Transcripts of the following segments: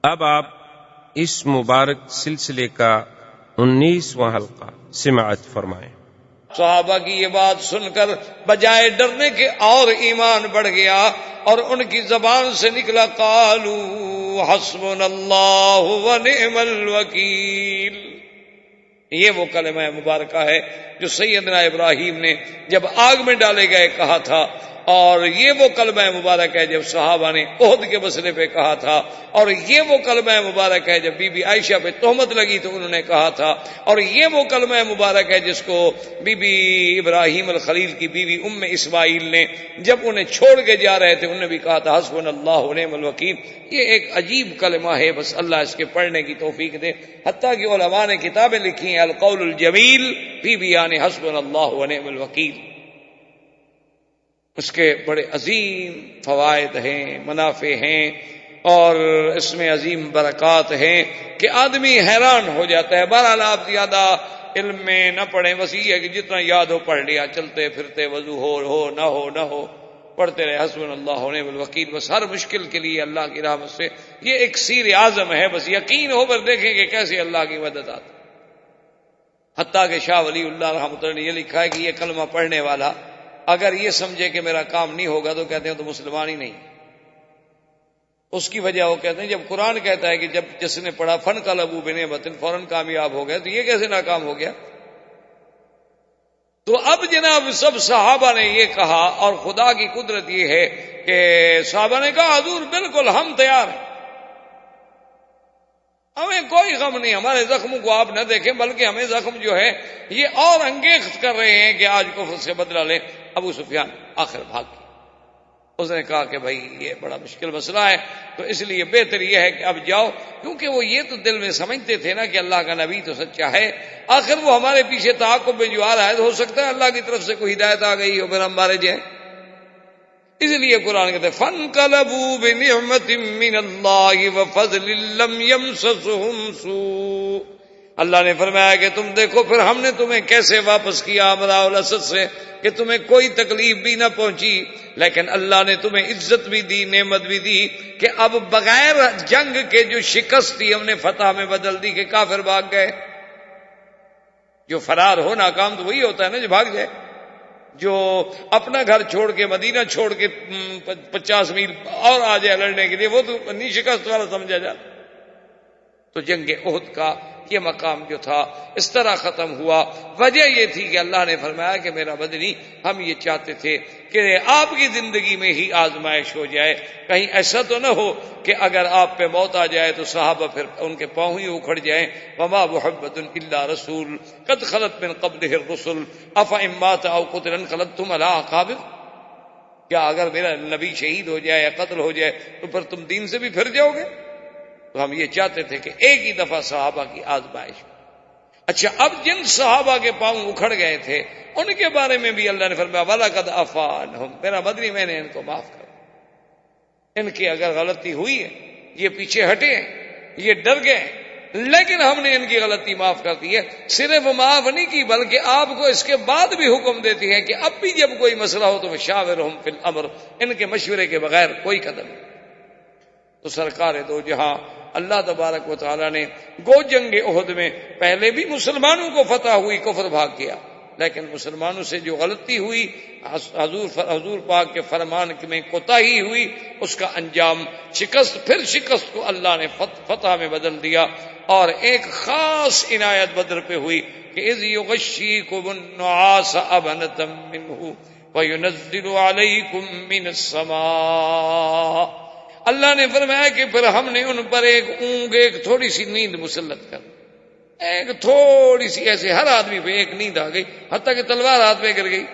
اب آپ اس مبارک سلسلے کا 19واں حلقہ سماعت فرمائیں۔ صحابہ کی یہ بات سن کر بجائے ڈرنے کے اور ایمان بڑھ گیا، اور ان کی زبان سے نکلا قالوا حسبنا اللہ ونعم الوکیل۔ یہ وہ کلمہ مبارکہ ہے جو سیدنا ابراہیم نے جب آگ میں ڈالے گئے کہا تھا، اور یہ وہ کلمہ مبارک ہے جب صحابہ نے عہد کے مسئلے پہ کہا تھا، اور یہ وہ کلمہ مبارک ہے جب بی بی عائشہ پہ تہمت لگی تو انہوں نے کہا تھا، اور یہ وہ کلمہ مبارک ہے جس کو بی بی ابراہیم الخلیل کی بیوی ام اسماعیل نے جب انہیں چھوڑ کے جا رہے تھے انہوں نے بھی کہا تھا حسبنا اللہ ونعم الوکیل۔ یہ ایک عجیب کلمہ ہے، بس اللہ اس کے پڑھنے کی توفیق دے۔ حتیٰ کہ علماء نے کتابیں لکھی ہیں القول الجمیل فی بیان حسبنا اللہ ونعم الوکیل۔ اس کے بڑے عظیم فوائد ہیں، منافع ہیں، اور اس میں عظیم برکات ہیں کہ آدمی حیران ہو جاتا ہے۔ بہرحال آپ زیادہ علم میں نہ پڑھیں، بس یہ ہے کہ جتنا یاد ہو پڑھ لیا، چلتے پھرتے وضو ہو نہ ہو پڑھتے رہے حسبنا اللہ ونعم الوکیل۔ بس ہر مشکل کے لیے اللہ کی رحمت سے یہ ایک سیر اعظم ہے، بس یقین ہو کر دیکھیں کہ کیسے اللہ کی مدد آتی۔ حتیٰ کہ شاہ ولی اللہ رحمۃ اللہ نے یہ لکھا ہے کہ یہ کلمہ پڑھنے والا اگر یہ سمجھے کہ میرا کام نہیں ہوگا تو کہتے ہیں تو مسلمان ہی نہیں۔ اس کی وجہ وہ کہتے ہیں جب قرآن کہتا ہے کہ جب جس نے پڑھا فانقلبوا بنعمۃ فوراً کامیاب ہو گیا، تو یہ کیسے ناکام ہو گیا؟ تو اب جناب سب صحابہ نے یہ کہا، اور خدا کی قدرت یہ ہے کہ صحابہ نے کہا حضور بالکل ہم تیار ہیں، ہمیں کوئی غم نہیں، ہمارے زخموں کو آپ نہ دیکھیں بلکہ ہمیں زخم جو ہے یہ اور انگیخت کر رہے ہیں کہ آج کفر سے بدلہ لیں۔ ابو سفیان آخر بھاگ گیا، اس نے کہا کہ بھائی یہ بڑا مشکل مسئلہ ہے، تو اس لیے بہتر یہ ہے کہ اب جاؤ، کیونکہ وہ یہ تو دل میں سمجھتے تھے نا کہ اللہ کا نبی تو سچا ہے، آخر وہ ہمارے پیچھے تعاقب میں جو آ رہا ہے ہو سکتا ہے اللہ کی طرف سے کوئی ہدایت آ گئی ہو پھر ہم مارے جائیں۔ اس لیے قرآن کہتے ہیں فانقلبوا بنعمت من اللہ وفضل لم یمسسہم سوء۔ اللہ نے فرمایا کہ تم دیکھو پھر ہم نے تمہیں کیسے واپس کیا امراء الاسد سے، کہ تمہیں کوئی تکلیف بھی نہ پہنچی، لیکن اللہ نے تمہیں عزت بھی دی، نعمت بھی دی، کہ اب بغیر جنگ کے جو شکست تھی ہم نے فتح میں بدل دی، کہ کافر بھاگ گئے۔ جو فرار ہو ناکام تو وہی ہوتا ہے نا جو بھاگ جائے، جو اپنا گھر چھوڑ کے مدینہ چھوڑ کے 50 میل اور آ جائے لڑنے کے لیے، وہ تو نہیں شکست والا سمجھا جاتا۔ تو جنگ احد کا یہ مقام جو تھا اس طرح ختم ہوا۔ وجہ یہ تھی کہ اللہ نے فرمایا کہ میرا بدنی ہم یہ چاہتے تھے کہ آپ کی زندگی میں ہی آزمائش ہو جائے، کہیں ایسا تو نہ ہو کہ اگر آپ پہ موت آ جائے تو صحابہ پھر ان کے پاؤں ہی اکھڑ جائیں۔ وما محمد الا رسول قد خلت من قبلہ الرسل افإن مات او قتل انقلبتم علی اعقابکم۔ کیا اگر میرا نبی شہید ہو جائے یا قتل ہو جائے تو پھر تم دین سے بھی پھر جاؤ گے؟ تو ہم یہ چاہتے تھے کہ ایک ہی دفعہ صحابہ کی آزمائش۔ اچھا، اب جن صحابہ کے پاؤں اکھڑ گئے تھے ان کے بارے میں بھی اللہ نے فرمایا وَلَقَدْ عَفَا عَنْهُمْ، میرا بدنی میں نے ان کو معاف کر، ان کی اگر غلطی ہوئی ہے یہ پیچھے ہٹے ہیں، یہ ڈر گئے ہیں، لیکن ہم نے ان کی غلطی معاف کر دی ہے۔ صرف معاف نہیں کی بلکہ آپ کو اس کے بعد بھی حکم دیتی ہے کہ اب بھی جب کوئی مسئلہ ہو تو وَشَاوِرْهُمْ فِي الْأَمْرِ، ان کے مشورے کے بغیر کوئی قدم نہیں۔ تو سرکار دو جہاں اللہ تبارک و تعالی نے گو جنگ احد میں پہلے بھی مسلمانوں کو فتح ہوئی، کفر بھاگ گیا، لیکن مسلمانوں سے جو غلطی ہوئی، حضور پاک کے فرمان میں کوتاہی ہوئی، اس کا انجام شکست، پھر شکست کو اللہ نے فتح میں بدل دیا۔ اور ایک خاص عنایت بدر پہ ہوئی کہ اذ یغشیکم النعاس امنۃ منہ وینزل علیکم من السماء۔ اللہ نے فرمایا کہ پھر ہم نے ان پر ایک اونگ، ایک تھوڑی سی نیند مسلط کر، ایک تھوڑی سی ایسے ہر آدمی پہ ایک نیند آ گئی، حتیٰ کہ تلوار ہاتھ میں گر گئی۔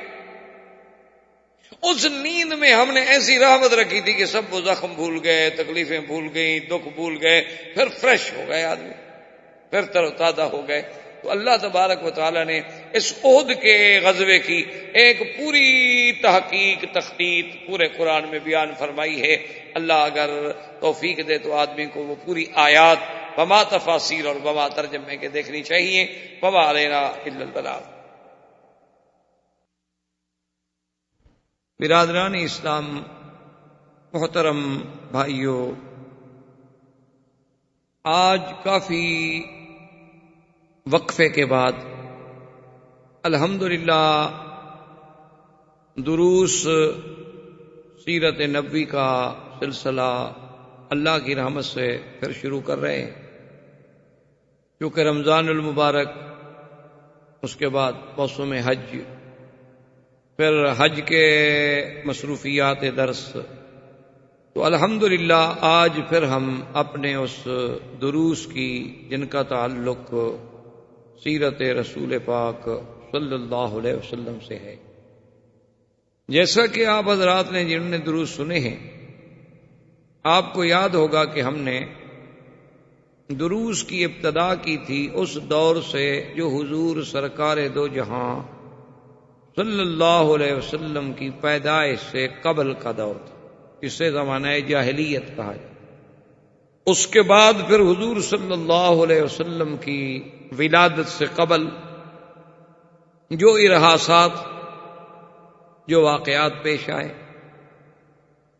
اس نیند میں ہم نے ایسی رحمت رکھی تھی کہ سب وہ زخم بھول گئے، تکلیفیں بھول گئیں، دکھ بھول گئے، پھر فریش ہو گئے آدمی، پھر تر و تازہ ہو گئے۔ تو اللہ تبارک و تعالی نے اس عہد کے غزوے کی ایک پوری تحقیق، تخطیط پورے قرآن میں بیان فرمائی ہے۔ اللہ اگر توفیق دے تو آدمی کو وہ پوری آیات وما تفاصیر اور وما ترجمے کے دیکھنی چاہیے۔ وما علینا الا البلاغ۔ برادران اسلام، محترم بھائیوں، آج کافی وقفے کے بعد الحمدللہ دروس سیرت نبوی کا سلسلہ اللہ کی رحمت سے پھر شروع کر رہے ہیں، کیونکہ رمضان المبارک، اس کے بعد موسم حج، پھر حج کے مصروفیات درس، تو الحمدللہ آج پھر ہم اپنے اس دروس کی جن کا تعلق سیرت رسول پاک صلی اللہ علیہ وسلم سے ہے، جیسا کہ آپ حضرات نے جنہوں نے دروس سنے ہیں، آپ کو یاد ہوگا کہ ہم نے دروس کی ابتدا کی تھی اس دور سے جو حضور سرکار دو جہاں صلی اللہ علیہ وسلم کی پیدائش سے قبل کا دور تھا، جسے زمانہ جاہلیت کہا جائے۔ اس کے بعد پھر حضور صلی اللہ علیہ وسلم کی ولادت سے قبل جو ارحاسات، جو واقعات پیش آئے،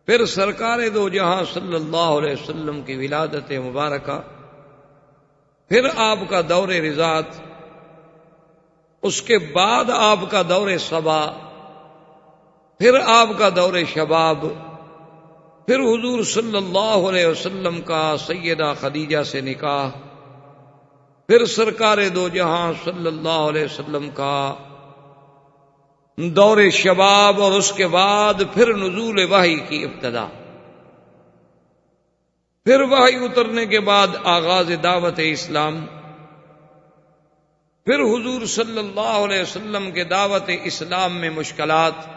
پھر سرکار دو جہاں صلی اللہ علیہ وسلم کی ولادت مبارکہ، پھر آپ کا دور رضاعت، اس کے بعد آپ کا دور صبا، پھر آپ کا دور شباب، پھر حضور صلی اللہ علیہ وسلم کا سیدہ خدیجہ سے نکاح، پھر سرکار دو جہاں صلی اللہ علیہ وسلم کا دور شباب، اور اس کے بعد پھر نزول وحی کی ابتدا، پھر وحی اترنے کے بعد آغاز دعوت اسلام، پھر حضور صلی اللہ علیہ وسلم کے دعوت اسلام میں مشکلات،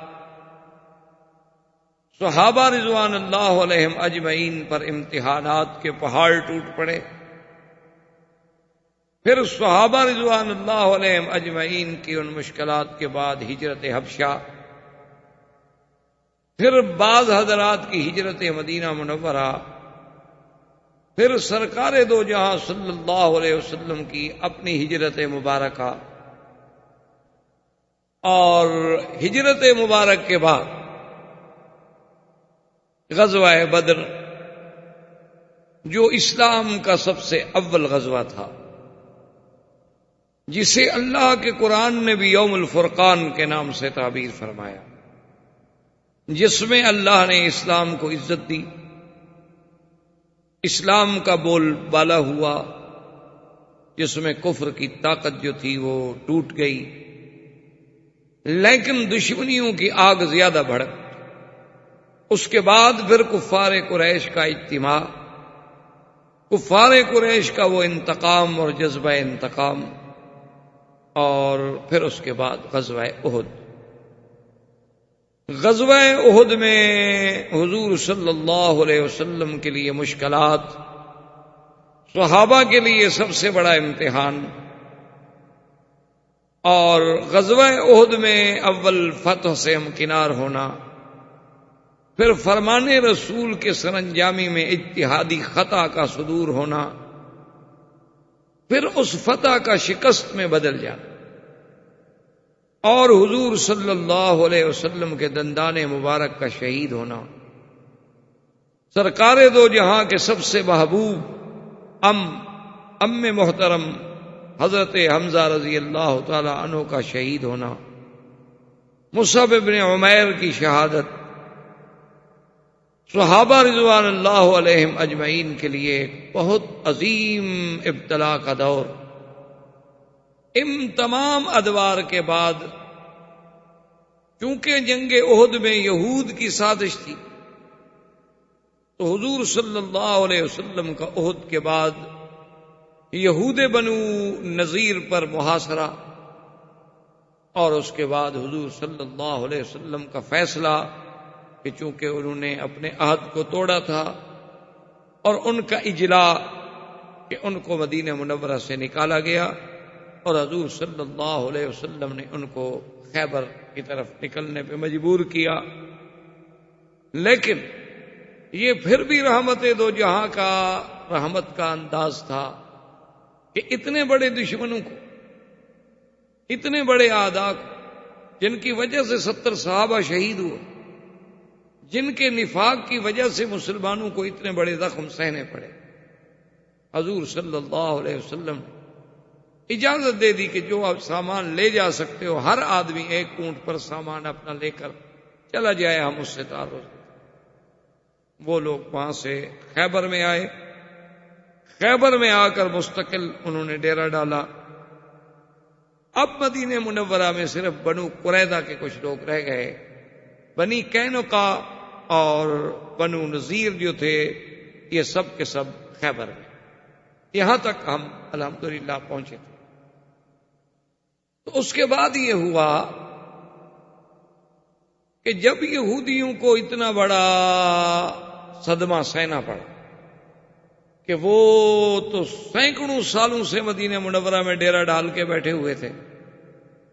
صحابہ رضوان اللہ علیہم اجمعین پر امتحانات کے پہاڑ ٹوٹ پڑے، پھر صحابہ رضوان اللہ علیہم اجمعین کی ان مشکلات کے بعد ہجرت حبشہ، پھر بعض حضرات کی ہجرت مدینہ منورہ، پھر سرکار دو جہاں صلی اللہ علیہ وسلم کی اپنی ہجرت مبارکہ، اور ہجرت مبارک کے بعد غزوہ بدر، جو اسلام کا سب سے اول غزوہ تھا، جسے اللہ کے قرآن نے بھی یوم الفرقان کے نام سے تعبیر فرمایا، جس میں اللہ نے اسلام کو عزت دی، اسلام کا بول بالا ہوا، جس میں کفر کی طاقت جو تھی وہ ٹوٹ گئی، لیکن دشمنیوں کی آگ زیادہ بھڑک۔ اس کے بعد پھر کفار قریش کا اجتماع، کفار قریش کا وہ انتقام اور جذبہ انتقام، اور پھر اس کے بعد غزوہ احد۔ غزوہ احد میں حضور صلی اللہ علیہ وسلم کے لیے مشکلات، صحابہ کے لیے سب سے بڑا امتحان، اور غزوہ احد میں اول فتح سے ہمکنار ہونا، پھر فرمان رسول کے سرانجامی میں اجتہادی خطا کا صدور ہونا، پھر اس فتح کا شکست میں بدل جانا، اور حضور صلی اللہ علیہ وسلم کے دندان مبارک کا شہید ہونا، سرکار دو جہاں کے سب سے محبوب ام محترم حضرت حمزہ رضی اللہ تعالی عنہ کا شہید ہونا، مصعب بن عمیر کی شہادت، صحابہ رضوان اللہ علیہم اجمعین کے لیے ایک بہت عظیم ابتلا کا دور۔ ان تمام ادوار کے بعد، چونکہ جنگ احد میں یہود کی سازش تھی، تو حضور صلی اللہ علیہ وسلم کا احد کے بعد یہود بنو نذیر پر محاصرہ، اور اس کے بعد حضور صلی اللہ علیہ وسلم کا فیصلہ کہ چونکہ انہوں نے اپنے عہد کو توڑا تھا، اور ان کا اجلاء کہ ان کو مدینہ منورہ سے نکالا گیا، اور حضور صلی اللہ علیہ وسلم نے ان کو خیبر کی طرف نکلنے پہ مجبور کیا۔ لیکن یہ پھر بھی رحمت دو جہاں کا رحمت کا انداز تھا کہ اتنے بڑے دشمنوں کو، اتنے بڑے اعداء کو، جن کی وجہ سے 70 صحابہ شہید ہوئے، جن کے نفاق کی وجہ سے مسلمانوں کو اتنے بڑے زخم سہنے پڑے، حضور صلی اللہ علیہ وسلم نے اجازت دے دی کہ جو آپ سامان لے جا سکتے ہو، ہر آدمی ایک اونٹ پر سامان اپنا لے کر چلا جائے، ہم اس سے تعارف۔ وہ لوگ وہاں سے خیبر میں آئے، خیبر میں آ کر مستقل انہوں نے ڈیرا ڈالا۔ اب مدینہ منورہ میں صرف بنو قریظہ کے کچھ لوگ رہ گئے، بنی قینقاع اور بنو نذیر جو تھے یہ سب کے سب خیبر میں۔ یہاں تک ہم الحمدللہ پہنچے تھے۔ تو اس کے بعد یہ ہوا کہ جب یہودیوں کو اتنا بڑا صدمہ سہنا پڑا کہ وہ تو سینکڑوں سالوں سے مدینہ منورہ میں ڈیرا ڈال کے بیٹھے ہوئے تھے،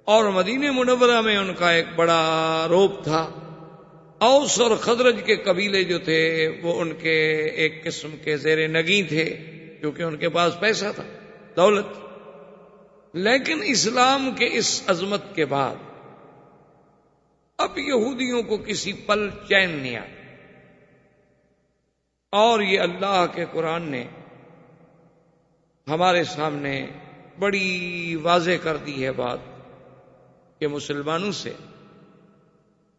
اور مدینہ منورہ میں ان کا ایک بڑا روب تھا۔ اوس اور خزرج کے قبیلے جو تھے وہ ان کے ایک قسم کے زیر نگیں تھے، کیونکہ ان کے پاس پیسہ تھا، دولت۔ لیکن اسلام کے اس عظمت کے بعد اب یہودیوں کو کسی پل چین نہیں آیا، اور یہ اللہ کے قرآن نے ہمارے سامنے بڑی واضح کر دی ہے بات کہ مسلمانوں سے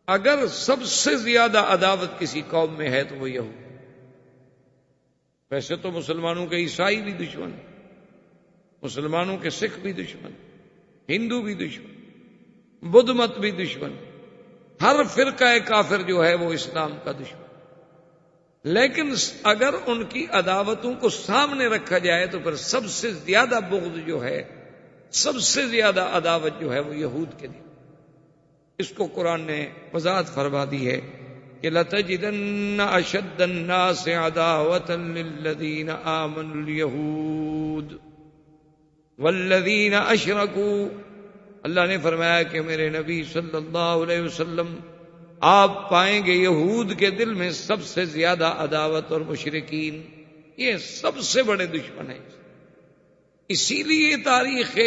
اگر سب سے زیادہ عداوت کسی قوم میں ہے تو وہ یہود۔ ویسے تو مسلمانوں کے عیسائی بھی دشمن، مسلمانوں کے سکھ بھی دشمن، ہندو بھی دشمن، بدھ مت بھی دشمن، ہر فرقہ کافر جو ہے وہ اسلام کا دشمن۔ لیکن اگر ان کی عداوتوں کو سامنے رکھا جائے تو پھر سب سے زیادہ بغض جو ہے، سب سے زیادہ عداوت جو ہے وہ یہود کے لیے۔ اس کو قرآن نے وضاحت فرما دی ہے کہ لَتَجِدَنَّ أَشَدَّ النَّاسِ عَدَاوَةً لِلَّذِينَ آمَنُوا الْيَهُودَ وَالَّذِينَ أَشْرَكُوا۔ اللہ نے فرمایا کہ میرے نبی صلی اللہ علیہ وسلم آپ پائیں گے یہود کے دل میں سب سے زیادہ عداوت، اور مشرکین یہ سب سے بڑے دشمن ہیں۔ اسی لیے تاریخ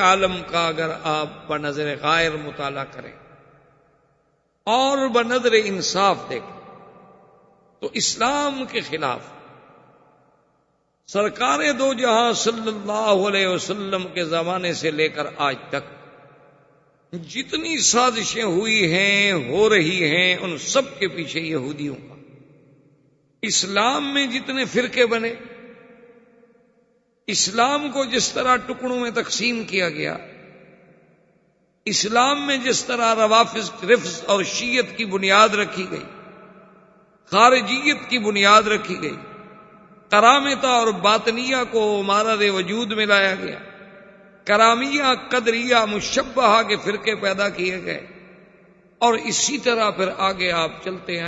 عالم کا اگر آپ بنظر غائر مطالعہ کریں اور بنظر انصاف دیکھیں تو اسلام کے خلاف سرکار دو جہاں صلی اللہ علیہ وسلم کے زمانے سے لے کر آج تک جتنی سازشیں ہوئی ہیں، ہو رہی ہیں، ان سب کے پیچھے یہودیوں کا۔ اسلام میں جتنے فرقے بنے، اسلام کو جس طرح ٹکڑوں میں تقسیم کیا گیا، اسلام میں جس طرح رفض اور شیعت کی بنیاد رکھی گئی، خارجیت کی بنیاد رکھی گئی، کرامتہ اور باطنیہ کو مارد وجود میں لایا گیا، کرامیہ، قدریہ، مشبہہ کے فرقے پیدا کیے گئے، اور اسی طرح پھر آگے آپ چلتے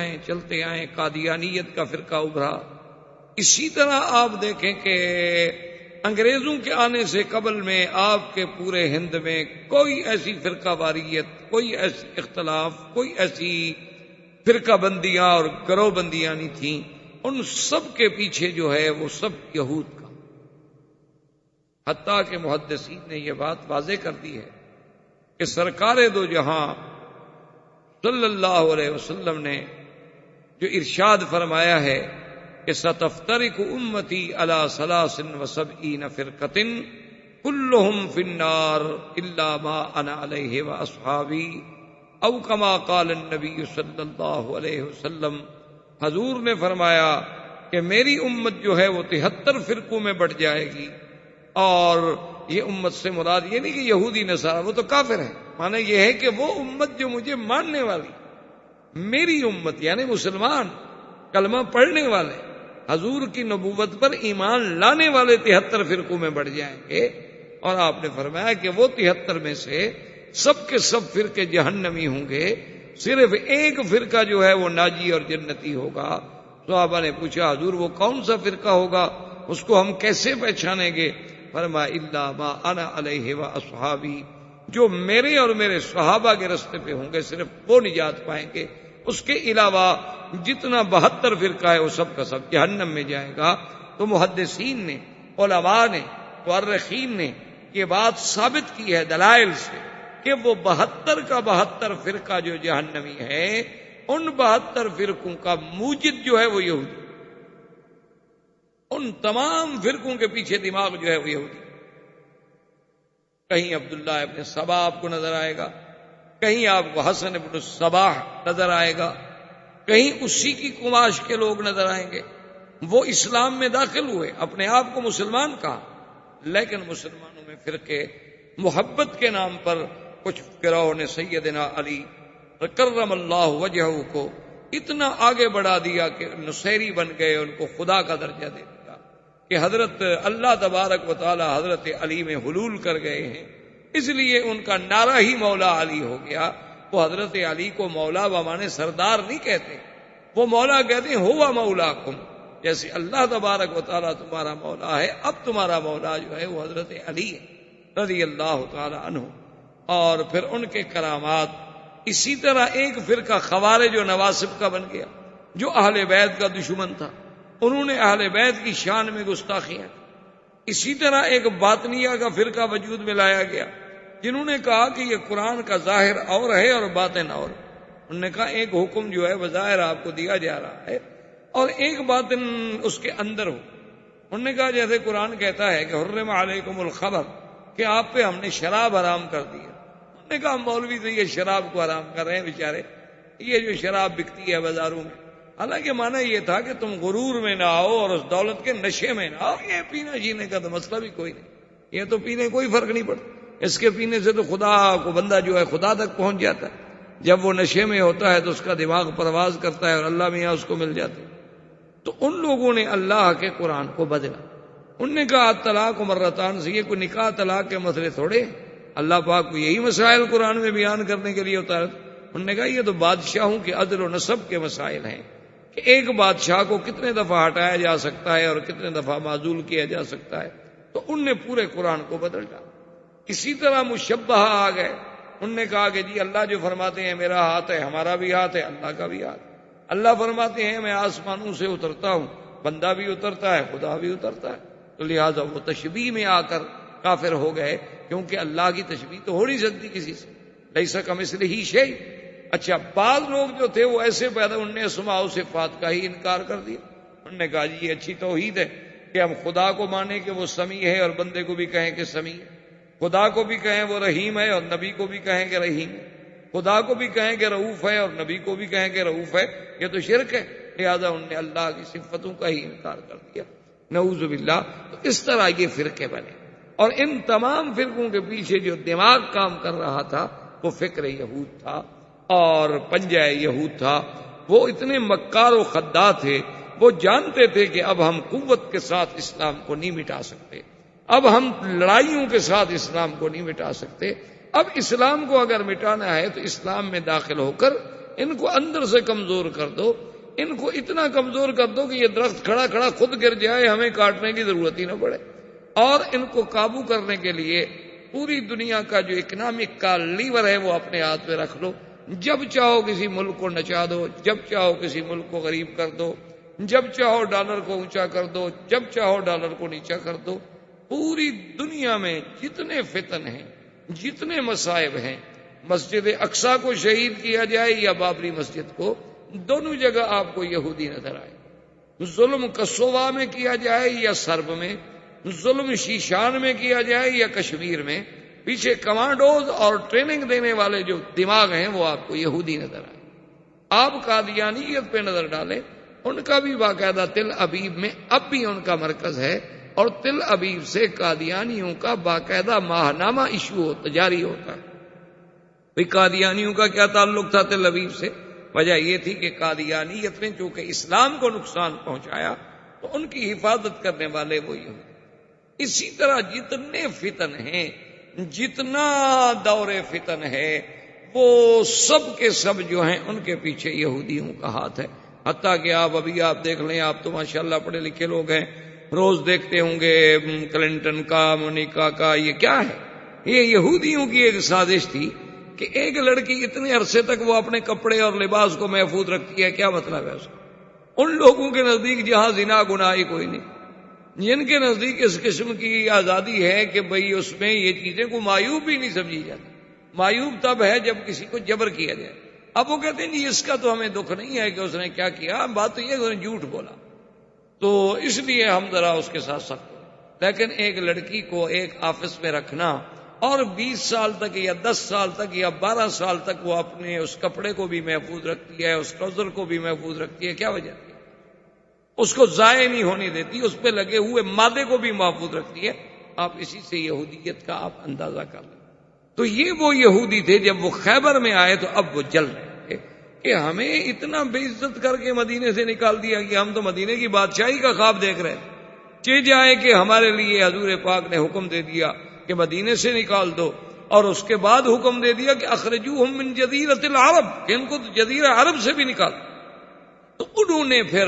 آئیں قادیانیت کا فرقہ ابھرا۔ اسی طرح آپ دیکھیں کہ انگریزوں کے آنے سے قبل میں آپ کے پورے ہند میں کوئی ایسی فرقہ واریت، کوئی ایسی اختلاف، کوئی ایسی فرقہ بندیاں اور گروہ بندیاں نہیں تھیں۔ ان سب کے پیچھے جو ہے وہ سب یہود کا۔ حتیٰ کہ محدثین نے یہ بات واضح کر دی ہے کہ سرکار دو جہاں صلی اللہ علیہ وسلم نے جو ارشاد فرمایا ہے کہ ستفترق امتی علی 73 فرقۃ کلہم فی النار الا ما انا علیہ واصحابی، او کما قال النبی صلی اللہ علیہ وسلم۔ حضور نے فرمایا کہ میری امت جو ہے وہ 73 فرقوں میں بٹ جائے گی، اور یہ امت سے مراد یہ نہیں کہ یہودی نصارہ، وہ تو کافر ہے، معنی یہ ہے کہ وہ امت جو مجھے ماننے والی، میری امت یعنی مسلمان، کلمہ پڑھنے والے، حضور کی نبوت پر ایمان لانے والے 73 فرقوں میں بڑھ جائیں گے۔ اور آپ نے فرمایا کہ وہ 73 میں سے سب کے سب فرقے جہنمی ہوں گے، صرف ایک فرقہ جو ہے وہ ناجی اور جنتی ہوگا۔ صحابہ نے پوچھا حضور وہ کون سا فرقہ ہوگا، اس کو ہم کیسے پہچانیں گے؟ فرمایا الا ما انا علیہ واصحابی، جو میرے اور میرے صحابہ کے رستے پہ ہوں گے صرف وہ نجات پائیں گے، اس کے علاوہ جتنا 72 فرقہ ہے وہ سب کا سب جہنم میں جائے گا۔ تو محدثین نے، علماء نے، مورخین نے یہ بات ثابت کی ہے دلائل سے کہ وہ 72 کا 72 فرقہ جو جہنمی ہے، ان 72 فرقوں کا موجد جو ہے وہ یہودی، ان تمام فرقوں کے پیچھے دماغ جو ہے وہ یہودی. کہیں عبداللہ ابن سبا آپ کو نظر آئے گا، کہیں آپ کو حسن ابن الصباح نظر آئے گا، کہیں اسی کی کماش کے لوگ نظر آئیں گے. وہ اسلام میں داخل ہوئے، اپنے آپ کو مسلمان کہا، لیکن مسلمانوں میں فرقے محبت کے نام پر کچھ گروہوں نے سیدنا علی کرم اللہ وجہہ کو اتنا آگے بڑھا دیا کہ نصیری بن گئے، ان کو خدا کا درجہ دے دیا کہ حضرت اللہ تبارک و تعالی حضرت علی میں حلول کر گئے ہیں، اس لیے ان کا نعرہ ہی مولا علی ہو گیا. وہ حضرت علی کو مولا بمانے سردار نہیں کہتے، وہ مولا کہتے ہیں ہوا مولاکم. جیسے اللہ تبارک و تعالیٰ تمہارا مولا ہے، اب تمہارا مولا جو ہے وہ حضرت علی ہے رضی اللہ تعالی عنہ. اور پھر ان کے کرامات. اسی طرح ایک فرقہ خوارج و نواصب کا بن گیا جو اہل بیت کا دشمن تھا، انہوں نے اہل بیت کی شان میں گستاخیاں. اسی طرح ایک باطنیہ کا فرقہ وجود میں لایا گیا جنہوں نے کہا کہ یہ قرآن کا ظاہر اور ہے اور باطن اور. انہوں نے کہا ایک حکم جو ہے بظاہر آپ کو دیا جا رہا ہے اور ایک باطن اس کے اندر ہو. انہوں نے کہا جیسے قرآن کہتا ہے کہ حرم علیکم الخمر، کہ آپ پہ ہم نے شراب حرام کر دی ہے. انہوں نے کہا مولوی تو یہ شراب کو حرام کر رہے ہیں بیچارے، یہ جو شراب بکتی ہے بازاروں میں. حالانکہ معنی یہ تھا کہ تم غرور میں نہ آؤ اور اس دولت کے نشے میں نہ آؤ. یہ پینا جینے کا تو مسئلہ بھی کوئی نہیں، یہ تو پینے کوئی فرق نہیں پڑتا. اس کے پینے سے تو خدا کو بندہ جو ہے خدا تک پہنچ جاتا ہے. جب وہ نشے میں ہوتا ہے تو اس کا دماغ پرواز کرتا ہے اور اللہ میاں اس کو مل جاتے. تو ان لوگوں نے اللہ کے قرآن کو بدلا. انہوں نے کہا طلاق و مرتان سے، یہ کوئی نکاح طلاق کے مسئلے تھوڑے، اللہ پاک کو یہی مسائل قرآن میں بیان کرنے کے لیے اتارا. انہوں نے کہا یہ تو بادشاہوں کے عدل و نصب کے مسائل ہیں کہ ایک بادشاہ کو کتنے دفعہ ہٹایا جا سکتا ہے اور کتنے دفعہ معزول کیا جا سکتا ہے. تو ان نے پورے قرآن کو بدل ڈالا. اسی طرح مشبہ آ گئے. انہوں نے کہا کہ جی اللہ جو فرماتے ہیں میرا ہاتھ ہے، ہمارا بھی ہاتھ ہے، اللہ کا بھی ہاتھ. اللہ فرماتے ہیں میں آسمانوں سے اترتا ہوں، بندہ بھی اترتا ہے، خدا بھی اترتا ہے. تو لہٰذا وہ تشبیہ میں آ کر کافر ہو گئے، کیونکہ اللہ کی تشبیہ تو ہو نہیں سکتی کسی سے. لیس کمثلہ شیء. اچھا بعض لوگ جو تھے وہ ایسے پیدا، انہوں نے اسماء و صفات کا ہی انکار کر دیا. انہوں نے کہا جی یہ اچھی توحید ہے کہ ہم خدا کو مانیں کہ وہ سمیع ہے اور بندے کو بھی کہیں کہ سمیع ہے، خدا کو بھی کہیں وہ رحیم ہے اور نبی کو بھی کہیں کہ رحیم ہے، خدا کو بھی کہیں کہ رؤوف ہے اور نبی کو بھی کہیں کہ رؤوف ہے. یہ تو شرک ہے. لہذا انہوں نے اللہ کی صفتوں کا ہی انکار کر دیا، نعوذ باللہ. تو اس طرح یہ فرقے بنے. اور ان تمام فرقوں کے پیچھے جو دماغ کام کر رہا تھا وہ فکر یہود تھا اور پنجہ یہود تھا. وہ اتنے مکار و خداع تھے، وہ جانتے تھے کہ اب ہم قوت کے ساتھ اسلام کو نہیں مٹا سکتے، اب ہم لڑائیوں کے ساتھ اسلام کو نہیں مٹا سکتے. اب اسلام کو اگر مٹانا ہے تو اسلام میں داخل ہو کر ان کو اندر سے کمزور کر دو، ان کو اتنا کمزور کر دو کہ یہ درخت کھڑا کھڑا خود گر جائے، ہمیں کاٹنے کی ضرورت ہی نہ پڑے. اور ان کو قابو کرنے کے لیے پوری دنیا کا جو اکنامک کا لیور ہے وہ اپنے ہاتھ میں رکھ لو. جب چاہو کسی ملک کو نچا دو، جب چاہو کسی ملک کو غریب کر دو، جب چاہو ڈالر کو اونچا کر دو، جب چاہو ڈالر کو نیچا کر دو. پوری دنیا میں جتنے فتن ہیں، جتنے مصائب ہیں، مسجد اقصی کو شہید کیا جائے یا بابری مسجد کو، دونوں جگہ آپ کو یہودی نظر آئے. ظلم کسووا میں کیا جائے یا سرب میں، ظلم شیشان میں کیا جائے یا کشمیر میں، پیچھے کمانڈوز اور ٹریننگ دینے والے جو دماغ ہیں وہ آپ کو یہودی نظر آئے. آپ قادیانیت پہ نظر ڈالیں، ان کا بھی باقاعدہ تل ابیب میں اب بھی ان کا مرکز ہے اور تل ابیب سے قادیانیوں کا باقاعدہ ماہنامہ ایشو جاری ہوتا ہے. بھئی قادیانیوں کا کیا تعلق تھا تل ابیب سے؟ وجہ یہ تھی کہ قادیانیت نے چونکہ اسلام کو نقصان پہنچایا تو ان کی حفاظت کرنے والے وہی ہوں. اسی طرح جتنے فتن ہیں، جتنا دور فتن ہے، وہ سب کے سب جو ہیں ان کے پیچھے یہودیوں کا ہاتھ ہے. حتیٰ کہ ابھی آپ دیکھ لیں، آپ تو ماشاءاللہ پڑھے لکھے لوگ ہیں، روز دیکھتے ہوں گے کلنٹن کا، مونیکا کا، یہ کیا ہے؟ یہ یہودیوں کی ایک سازش تھی کہ ایک لڑکی اتنے عرصے تک وہ اپنے کپڑے اور لباس کو محفوظ رکھتی ہے. کیا مطلب ہے اس کا؟ ان لوگوں کے نزدیک جہاں زنا گناہ ہی کوئی نہیں، جن کے نزدیک اس قسم کی آزادی ہے کہ بھئی اس میں یہ چیزیں کو معیوب بھی نہیں سمجھی جاتی. معیوب تب ہے جب کسی کو جبر کیا جائے. اب وہ کہتے ہیں جی اس کا تو ہمیں دکھ نہیں ہے کہ اس نے کیا کیا، بات تو یہ کہ اس نے جھوٹ بولا. تو اس لیے ہم ذرا اس کے ساتھ سخت ہیں۔ لیکن ایک لڑکی کو ایک آفس میں رکھنا اور 20 سال تک یا 10 سال تک یا 12 سال تک وہ اپنے اس کپڑے کو بھی محفوظ رکھتی ہے، اس ٹراؤزر کو بھی محفوظ رکھتی ہے، کیا وجہ ہے؟ اس کو ضائع نہیں ہونے دیتی، اس پہ لگے ہوئے مادے کو بھی محفوظ رکھتی ہے۔ آپ اسی سے یہودیت کا آپ اندازہ کر لیں۔ تو یہ وہ یہودی تھے، جب وہ خیبر میں آئے تو اب وہ جل رہے تھے کہ ہمیں اتنا بے عزت کر کے مدینے سے نکال دیا کہ ہم تو مدینے کی بادشاہی کا خواب دیکھ رہے تھے۔ چہ جائے کہ ہمارے لیے حضور پاک نے حکم دے دیا کہ مدینے سے نکال دو، اور اس کے بعد حکم دے دیا کہ اخرجوہم من جزیرۃ العرب، کہ ان کو جزیرہ عرب سے بھی نکال۔ تو انہوں نے پھر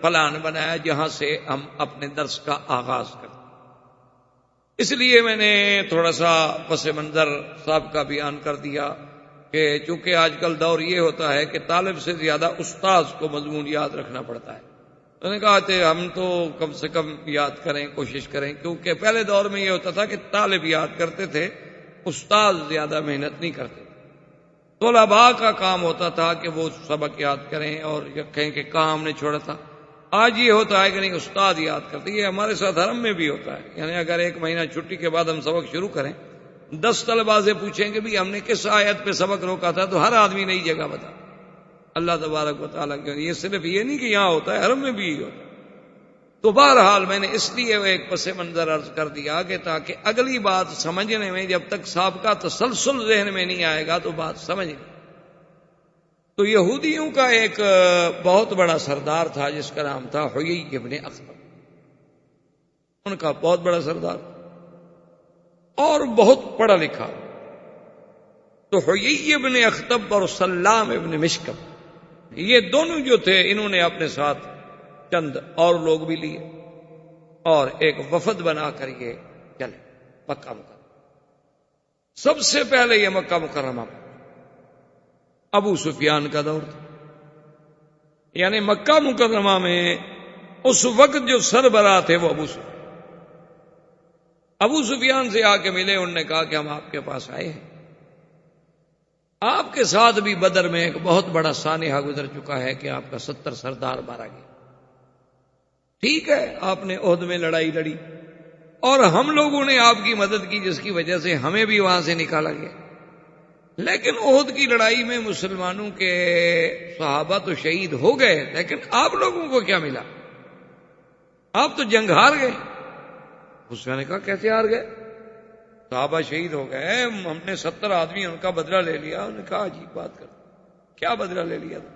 پلان بنایا جہاں سے ہم اپنے درس کا آغاز کریں۔ اس لیے میں نے تھوڑا سا پس منظر صاحب کا بیان کر دیا کہ چونکہ آج کل دور یہ ہوتا ہے کہ طالب سے زیادہ استاذ کو مضمون یاد رکھنا پڑتا ہے۔ میں نے کہا کہ ہم تو کم سے کم یاد کریں، کوشش کریں، کیونکہ پہلے دور میں یہ ہوتا تھا کہ طالب یاد کرتے تھے، استاذ زیادہ محنت نہیں کرتے تھے۔ طلباء کا کام ہوتا تھا کہ وہ سبق یاد کریں اور کہیں کہ کام نے چھوڑا تھا۔ آج یہ ہوتا ہے کہ نہیں، استاد یاد کرتے۔ یہ ہمارے ساتھ حرم میں بھی ہوتا ہے، یعنی اگر 1 مہینہ چھٹی کے بعد ہم سبق شروع کریں، 10 طلباء سے پوچھیں کہ بھی ہم نے کس آیت پہ سبق روکا تھا، تو ہر آدمی نئی جگہ بتا۔ اللہ تبارک و تعالیٰ کی، یہ صرف یہ نہیں کہ یہاں ہوتا ہے، حرم میں بھی یہ ہوتا ہے۔ تو بہرحال میں نے اس لیے ایک پس منظر عرض کر دیا کہ تاکہ اگلی بات سمجھنے میں جب تک سابقہ تسلسل ذہن میں نہیں آئے گا تو بات سمجھ نہیں۔ تو یہودیوں کا ایک بہت بڑا سردار تھا جس کا نام تھا حیی ابن اخطب، ان کا بہت بڑا سردار اور بہت پڑھا لکھا۔ تو حیی ابن اخطب اور سلام ابن مشکم، یہ دونوں جو تھے، انہوں نے اپنے ساتھ چند اور لوگ بھی لیے اور ایک وفد بنا کر یہ چلے مکہ مکرمہ۔ سب سے پہلے یہ مکہ مکرمہ ابو سفیان کا دور تھا، یعنی مکہ مکرمہ میں اس وقت جو سربراہ تھے وہ ابو سفیان سے آ کے ملے۔ انہوں نے کہا کہ ہم آپ کے پاس آئے ہیں، آپ کے ساتھ بھی بدر میں ایک بہت بڑا سانحہ گزر چکا ہے کہ آپ کا 70 سردار مارا گیا۔ ٹھیک ہے، آپ نے عہد میں لڑائی لڑی اور ہم لوگوں نے آپ کی مدد کی، جس کی وجہ سے ہمیں بھی وہاں سے نکالا گیا۔ لیکن عہد کی لڑائی میں مسلمانوں کے صحابہ تو شہید ہو گئے، لیکن آپ لوگوں کو کیا ملا؟ آپ تو جنگ ہار گئے۔ اس نے کہا کیسے ہار گئے؟ صحابہ شہید ہو گئے، ہم نے 70 آدمی ان کا بدلہ لے لیا۔ انہوں نے کہا عجیب بات کر، کیا بدلہ لے لیا تھا؟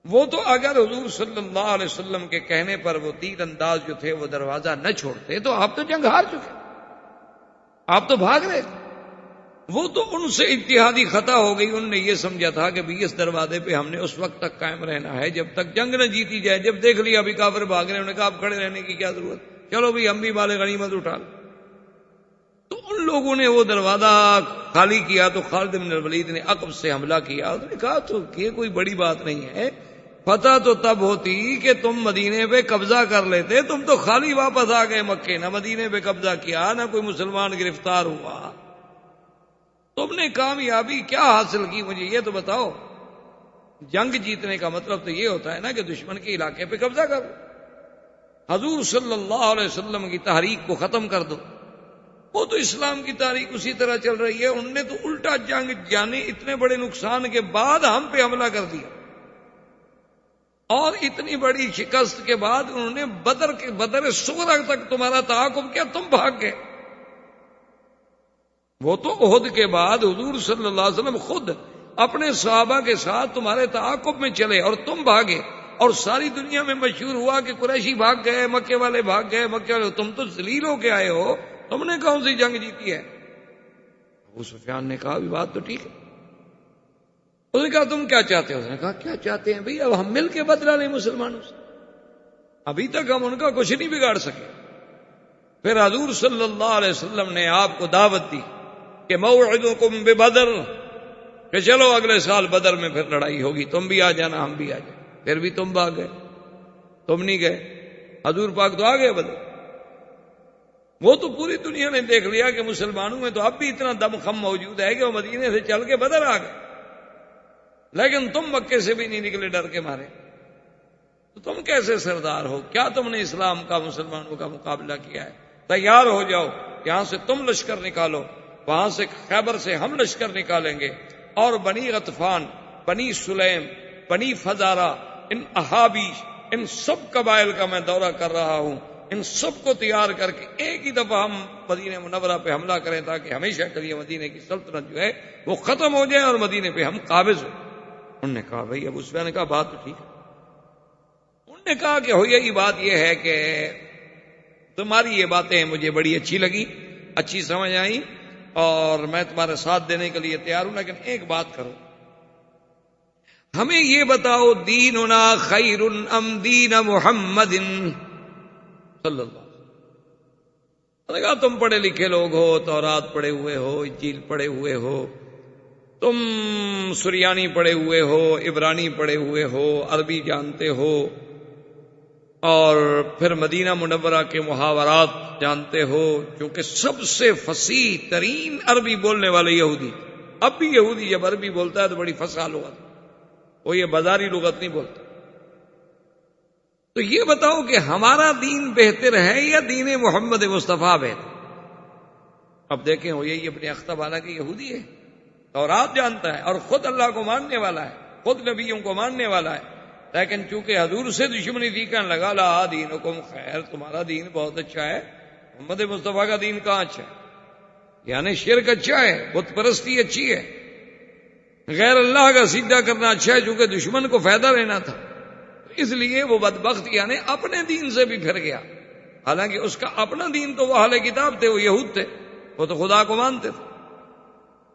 وہ تو اگر حضور صلی اللہ علیہ وسلم کے کہنے پر وہ تیر انداز جو تھے وہ دروازہ نہ چھوڑتے تو آپ تو جنگ ہار چکے، آپ تو بھاگ رہے تھے۔ وہ تو ان سے اتحادی خطا ہو گئی، انہوں نے یہ سمجھا تھا کہ بھی اس دروازے پہ ہم نے اس وقت تک قائم رہنا ہے جب تک جنگ نہ جیتی جائے۔ جب دیکھ لیا ابھی کافر بھاگ رہے، انہوں نے کہا اب کھڑے رہنے کی کیا ضرورت، چلو بھی ہم بھی مال غنیمت اٹھا لیں۔ تو ان لوگوں نے وہ دروازہ خالی کیا تو خالد بن الولید نے عقب سے حملہ کیا۔ انہوں نے کہا تو یہ کوئی بڑی بات نہیں ہے، فتح تو تب ہوتی کہ تم مدینے پہ قبضہ کر لیتے، تم تو خالی واپس آ گئے مکے، نہ مدینے پہ قبضہ کیا، نہ کوئی مسلمان گرفتار ہوا، تم نے کامیابی کیا حاصل کی؟ مجھے یہ تو بتاؤ۔ جنگ جیتنے کا مطلب تو یہ ہوتا ہے نا کہ دشمن کے علاقے پہ قبضہ کرو، حضور صلی اللہ علیہ وسلم کی تحریک کو ختم کر دو۔ وہ تو اسلام کی تاریخ اسی طرح چل رہی ہے، انہوں نے تو الٹا جنگ جانے اتنے بڑے نقصان کے بعد ہم پہ حملہ کر دیا، اور اتنی بڑی شکست کے بعد انہوں نے بدر صغرا تک تمہارا تعاقب کیا، تم بھاگ گئے۔ وہ تو عہد کے بعد حضور صلی اللہ علیہ وسلم خود اپنے صحابہ کے ساتھ تمہارے تعاقب میں چلے اور تم بھاگے، اور ساری دنیا میں مشہور ہوا کہ قریشی بھاگ گئے، مکے والے بھاگ گئے، مکے والے، تم تو ذلیل ہو کے آئے ہو، تم نے کون سی جنگ جیتی ہے؟ ابو سفیان نے کہا بھی بات تو ٹھیک ہے۔ اس نے کہا تم کیا چاہتے ہو؟ اس نے کہا کیا چاہتے ہیں بھئی، اب ہم مل کے بدلہ لیں مسلمانوں سے، ابھی تک ہم ان کا کچھ نہیں بگاڑ سکے۔ پھر حضور صلی اللہ علیہ وسلم نے آپ کو دعوت دی کہ موعدکم ببدر، کہ چلو اگلے سال بدر میں پھر لڑائی ہوگی، تم بھی آ جانا ہم بھی آ جائیں۔ پھر بھی تم بھاگ گئے، تم نہیں گئے، حضور پاک تو آ گئے بدر۔ وہ تو پوری دنیا نے دیکھ لیا کہ مسلمانوں میں تو اب بھی اتنا دم خم موجود ہے کہ وہ مدینے سے چل کے بدر آ گئے، لیکن تم مکے سے بھی نہیں نکلے ڈر کے مارے۔ تو تم کیسے سردار ہو؟ کیا تم نے اسلام کا مسلمانوں کا مقابلہ کیا ہے؟ تیار ہو جاؤ، یہاں سے تم لشکر نکالو، وہاں سے خیبر سے ہم لشکر نکالیں گے، اور بنی غطفان، بنی سلیم، بنی فزارہ، ان احابی، ان سب قبائل کا میں دورہ کر رہا ہوں، ان سب کو تیار کر کے ایک ہی دفعہ ہم مدینہ منورہ پہ حملہ کریں تاکہ ہمیشہ کے لیے مدینہ کی سلطنت جو ہے وہ ختم ہو جائے اور مدینہ پہ ہم قابض ہو۔ انہوں نے کہا بھائی، ابو سفیان نے کہا بات تو ٹھیک ہے۔ انہوں نے کہا کہ ہو یہی بات یہ ہے کہ تمہاری یہ باتیں مجھے بڑی اچھی لگی، اچھی سمجھ آئی، اور میں تمہارے ساتھ دینے کے لیے تیار ہوں، لیکن ایک بات کرو، ہمیں یہ بتاؤ دیننا خیر ام دین محمد صلی اللہ علیہ وسلم۔ نے کہا تم پڑھے لکھے لوگ ہو، تورات پڑھے ہوئے ہو، انجیل پڑھے ہوئے ہو، تم سریانی پڑھے ہوئے ہو، عبرانی پڑھے ہوئے ہو، عربی جانتے ہو، اور پھر مدینہ منورہ کے محاورات جانتے ہو، کیونکہ سب سے فصیح ترین عربی بولنے والے یہودی، اب بھی یہودی جب عربی بولتا ہے تو بڑی فصاح لغت، وہ یہ بازاری لغت نہیں بولتا۔ تو یہ بتاؤ کہ ہمارا دین بہتر ہے یا دین محمد مصطفیٰ بہتر؟ اب دیکھیں، وہ یہی اپنے اختب حالانکہ یہودی ہے، تورات جانتا ہے اور خود اللہ کو ماننے والا ہے، خود نبیوں کو ماننے والا ہے، لیکن چونکہ حضور سے دشمنی تھی، کہنے لگا لا دینکم خیر، تمہارا دین بہت اچھا ہے، محمد مصطفیٰ کا دین کہاں اچھا ہے؟ یعنی شرک اچھا ہے، بت پرستی اچھی ہے، غیر اللہ کا سجدہ کرنا اچھا ہے، چونکہ دشمن کو فائدہ لینا تھا، اس لیے وہ بدبخت یعنی اپنے دین سے بھی پھر گیا، حالانکہ اس کا اپنا دین تو وہ اہل کتاب تھے، وہ یہود تھے، وہ تو خدا کو مانتے تھے،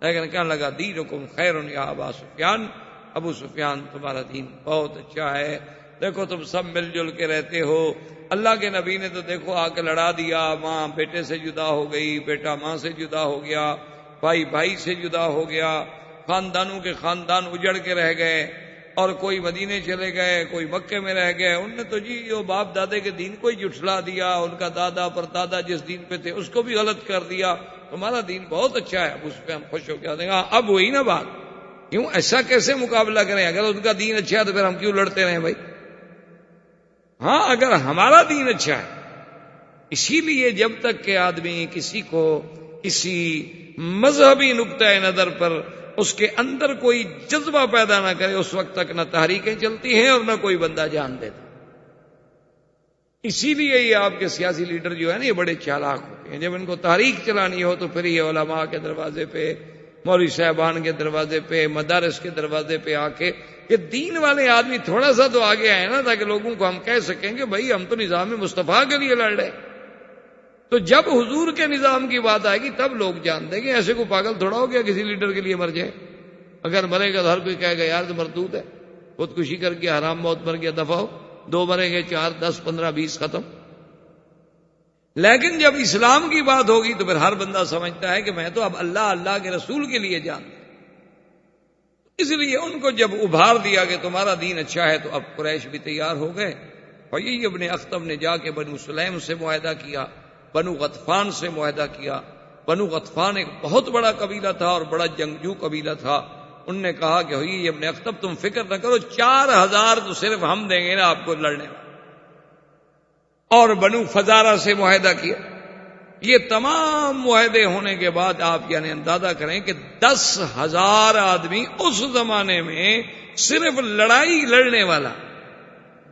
لیکن کہنے لگا دینکم خیر یا ابا سفیان، ابو سفیان تمہارا دین بہت اچھا ہے، دیکھو تم سب مل جل کے رہتے ہو، اللہ کے نبی نے تو دیکھو آ کے لڑا دیا، ماں بیٹے سے جدا ہو گئی، بیٹا ماں سے جدا ہو گیا، بھائی بھائی سے جدا ہو گیا، خاندانوں کے خاندان اجڑ کے رہ گئے، اور کوئی مدینے چلے گئے، کوئی مکے میں رہ گئے، ان نے تو جی وہ باپ دادے کے دین کو ہی جھٹلا دیا، ان کا دادا پر دادا جس دین پہ تھے اس کو بھی غلط کر دیا، تمہارا دین بہت اچھا ہے۔ اب اس پہ ہم خوش ہو کے دیکھا اب وہی نا بات، کیوں ایسا کیسے مقابلہ کریں؟ اگر ان کا دین اچھا ہے تو پھر ہم کیوں لڑتے رہیں بھائی؟ ہاں اگر ہمارا دین اچھا ہے، اسی لیے جب تک کہ آدمی کسی کو کسی مذہبی نقطۂ نظر پر اس کے اندر کوئی جذبہ پیدا نہ کرے، اس وقت تک نہ تحریکیں چلتی ہیں اور نہ کوئی بندہ جان دیتا۔ اسی لیے یہ آپ کے سیاسی لیڈر جو ہے نا، یہ بڑے چالاک ہوتے ہیں، جب ان کو تحریک چلانی ہو تو پھر یہ علماء کے دروازے پہ، مولوی صاحبان کے دروازے پہ، مدارس کے دروازے پہ آ کے، کہ دین والے آدمی تھوڑا سا تو آگے آئے نا، تاکہ لوگوں کو ہم کہہ سکیں کہ بھائی ہم تو نظام مصطفیٰ کے لیے لڑ رہے۔ تو جب حضور کے نظام کی بات آئے گی تب لوگ جان دیں گے، ایسے کو پاگل تھوڑا ہو گیا کسی لیڈر کے لیے مر جائے، اگر مرے گا تو ہر کوئی کہے گا یار تو مردود ہے، خودکشی کر کے حرام موت مر گیا، دفع ہو، 2 مریں گے، 4 10 15 20 ختم۔ لیکن جب اسلام کی بات ہوگی تو پھر ہر بندہ سمجھتا ہے کہ میں تو اب اللہ کے رسول کے لیے جانتا ہوں۔ اس لیے ان کو جب ابھار دیا کہ تمہارا دین اچھا ہے تو اب قریش بھی تیار ہو گئے، اور یہی ابن اختب نے جا کے بنو سلیم سے معاہدہ کیا، بنو غطفان سے معاہدہ کیا۔ بنو غطفان ایک بہت بڑا قبیلہ تھا اور بڑا جنگجو قبیلہ تھا، ان نے کہا کہ ہوئی ابن اختب تم فکر نہ کرو، 4000 تو صرف ہم دیں گے نا آپ کو لڑنے میں۔ اور بنو فزارہ سے معاہدہ کیا۔ یہ تمام معاہدے ہونے کے بعد آپ یعنی اندازہ کریں کہ 10,000 آدمی اس زمانے میں صرف لڑائی لڑنے والا،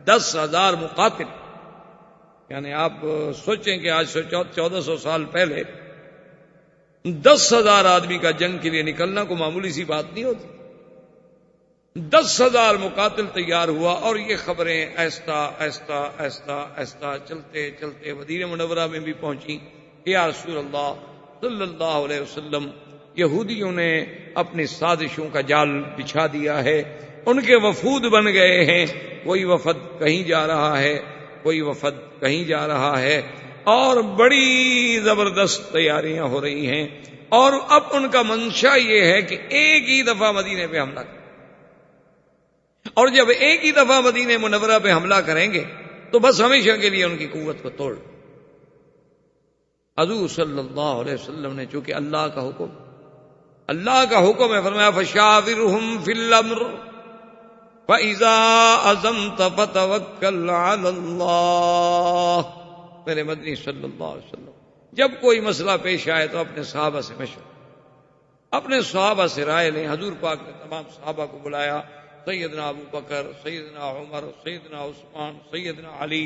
10,000 مقاتل، یعنی آپ سوچیں کہ آج سے 1400 سال پہلے 10,000 آدمی کا جنگ کے لیے نکلنا کو معمولی سی بات نہیں ہوتی۔ 10,000 مقاتل تیار ہوا، اور یہ خبریں ایستا ایستا ایستا ایستا چلتے چلتے مدینہ منورہ میں بھی پہنچی کہ یا رسول اللہ صلی اللہ علیہ وسلم، یہودیوں نے اپنی سازشوں کا جال بچھا دیا ہے، ان کے وفود بن گئے ہیں، کوئی وفد کہیں جا رہا ہے، کوئی وفد کہیں جا رہا ہے، اور بڑی زبردست تیاریاں ہو رہی ہیں، اور اب ان کا منشا یہ ہے کہ ایک ہی دفعہ مدینے پہ حملہ کریں، اور جب ایک ہی دفعہ مدینہ منورہ پہ حملہ کریں گے تو بس ہمیشہ کے لیے ان کی قوت کو توڑ۔ حضور صلی اللہ علیہ وسلم نے چونکہ اللہ کا حکم ہے، فرمایا فشاورہم فی الامر، فَإِذَا عَزَمْتَ فَتَوَكَّلْ عَلَى اللَّهِ، میرے مدنی صلی اللہ علیہ وسلم جب کوئی مسئلہ پیش آئے تو اپنے صحابہ سے مشورہ، اپنے صحابہ سے رائے لیں۔ حضور پاک نے تمام صحابہ کو بلایا، سیدنا ابو بکر، سیدنا عمر، سیدنا عثمان، سیدنا علی،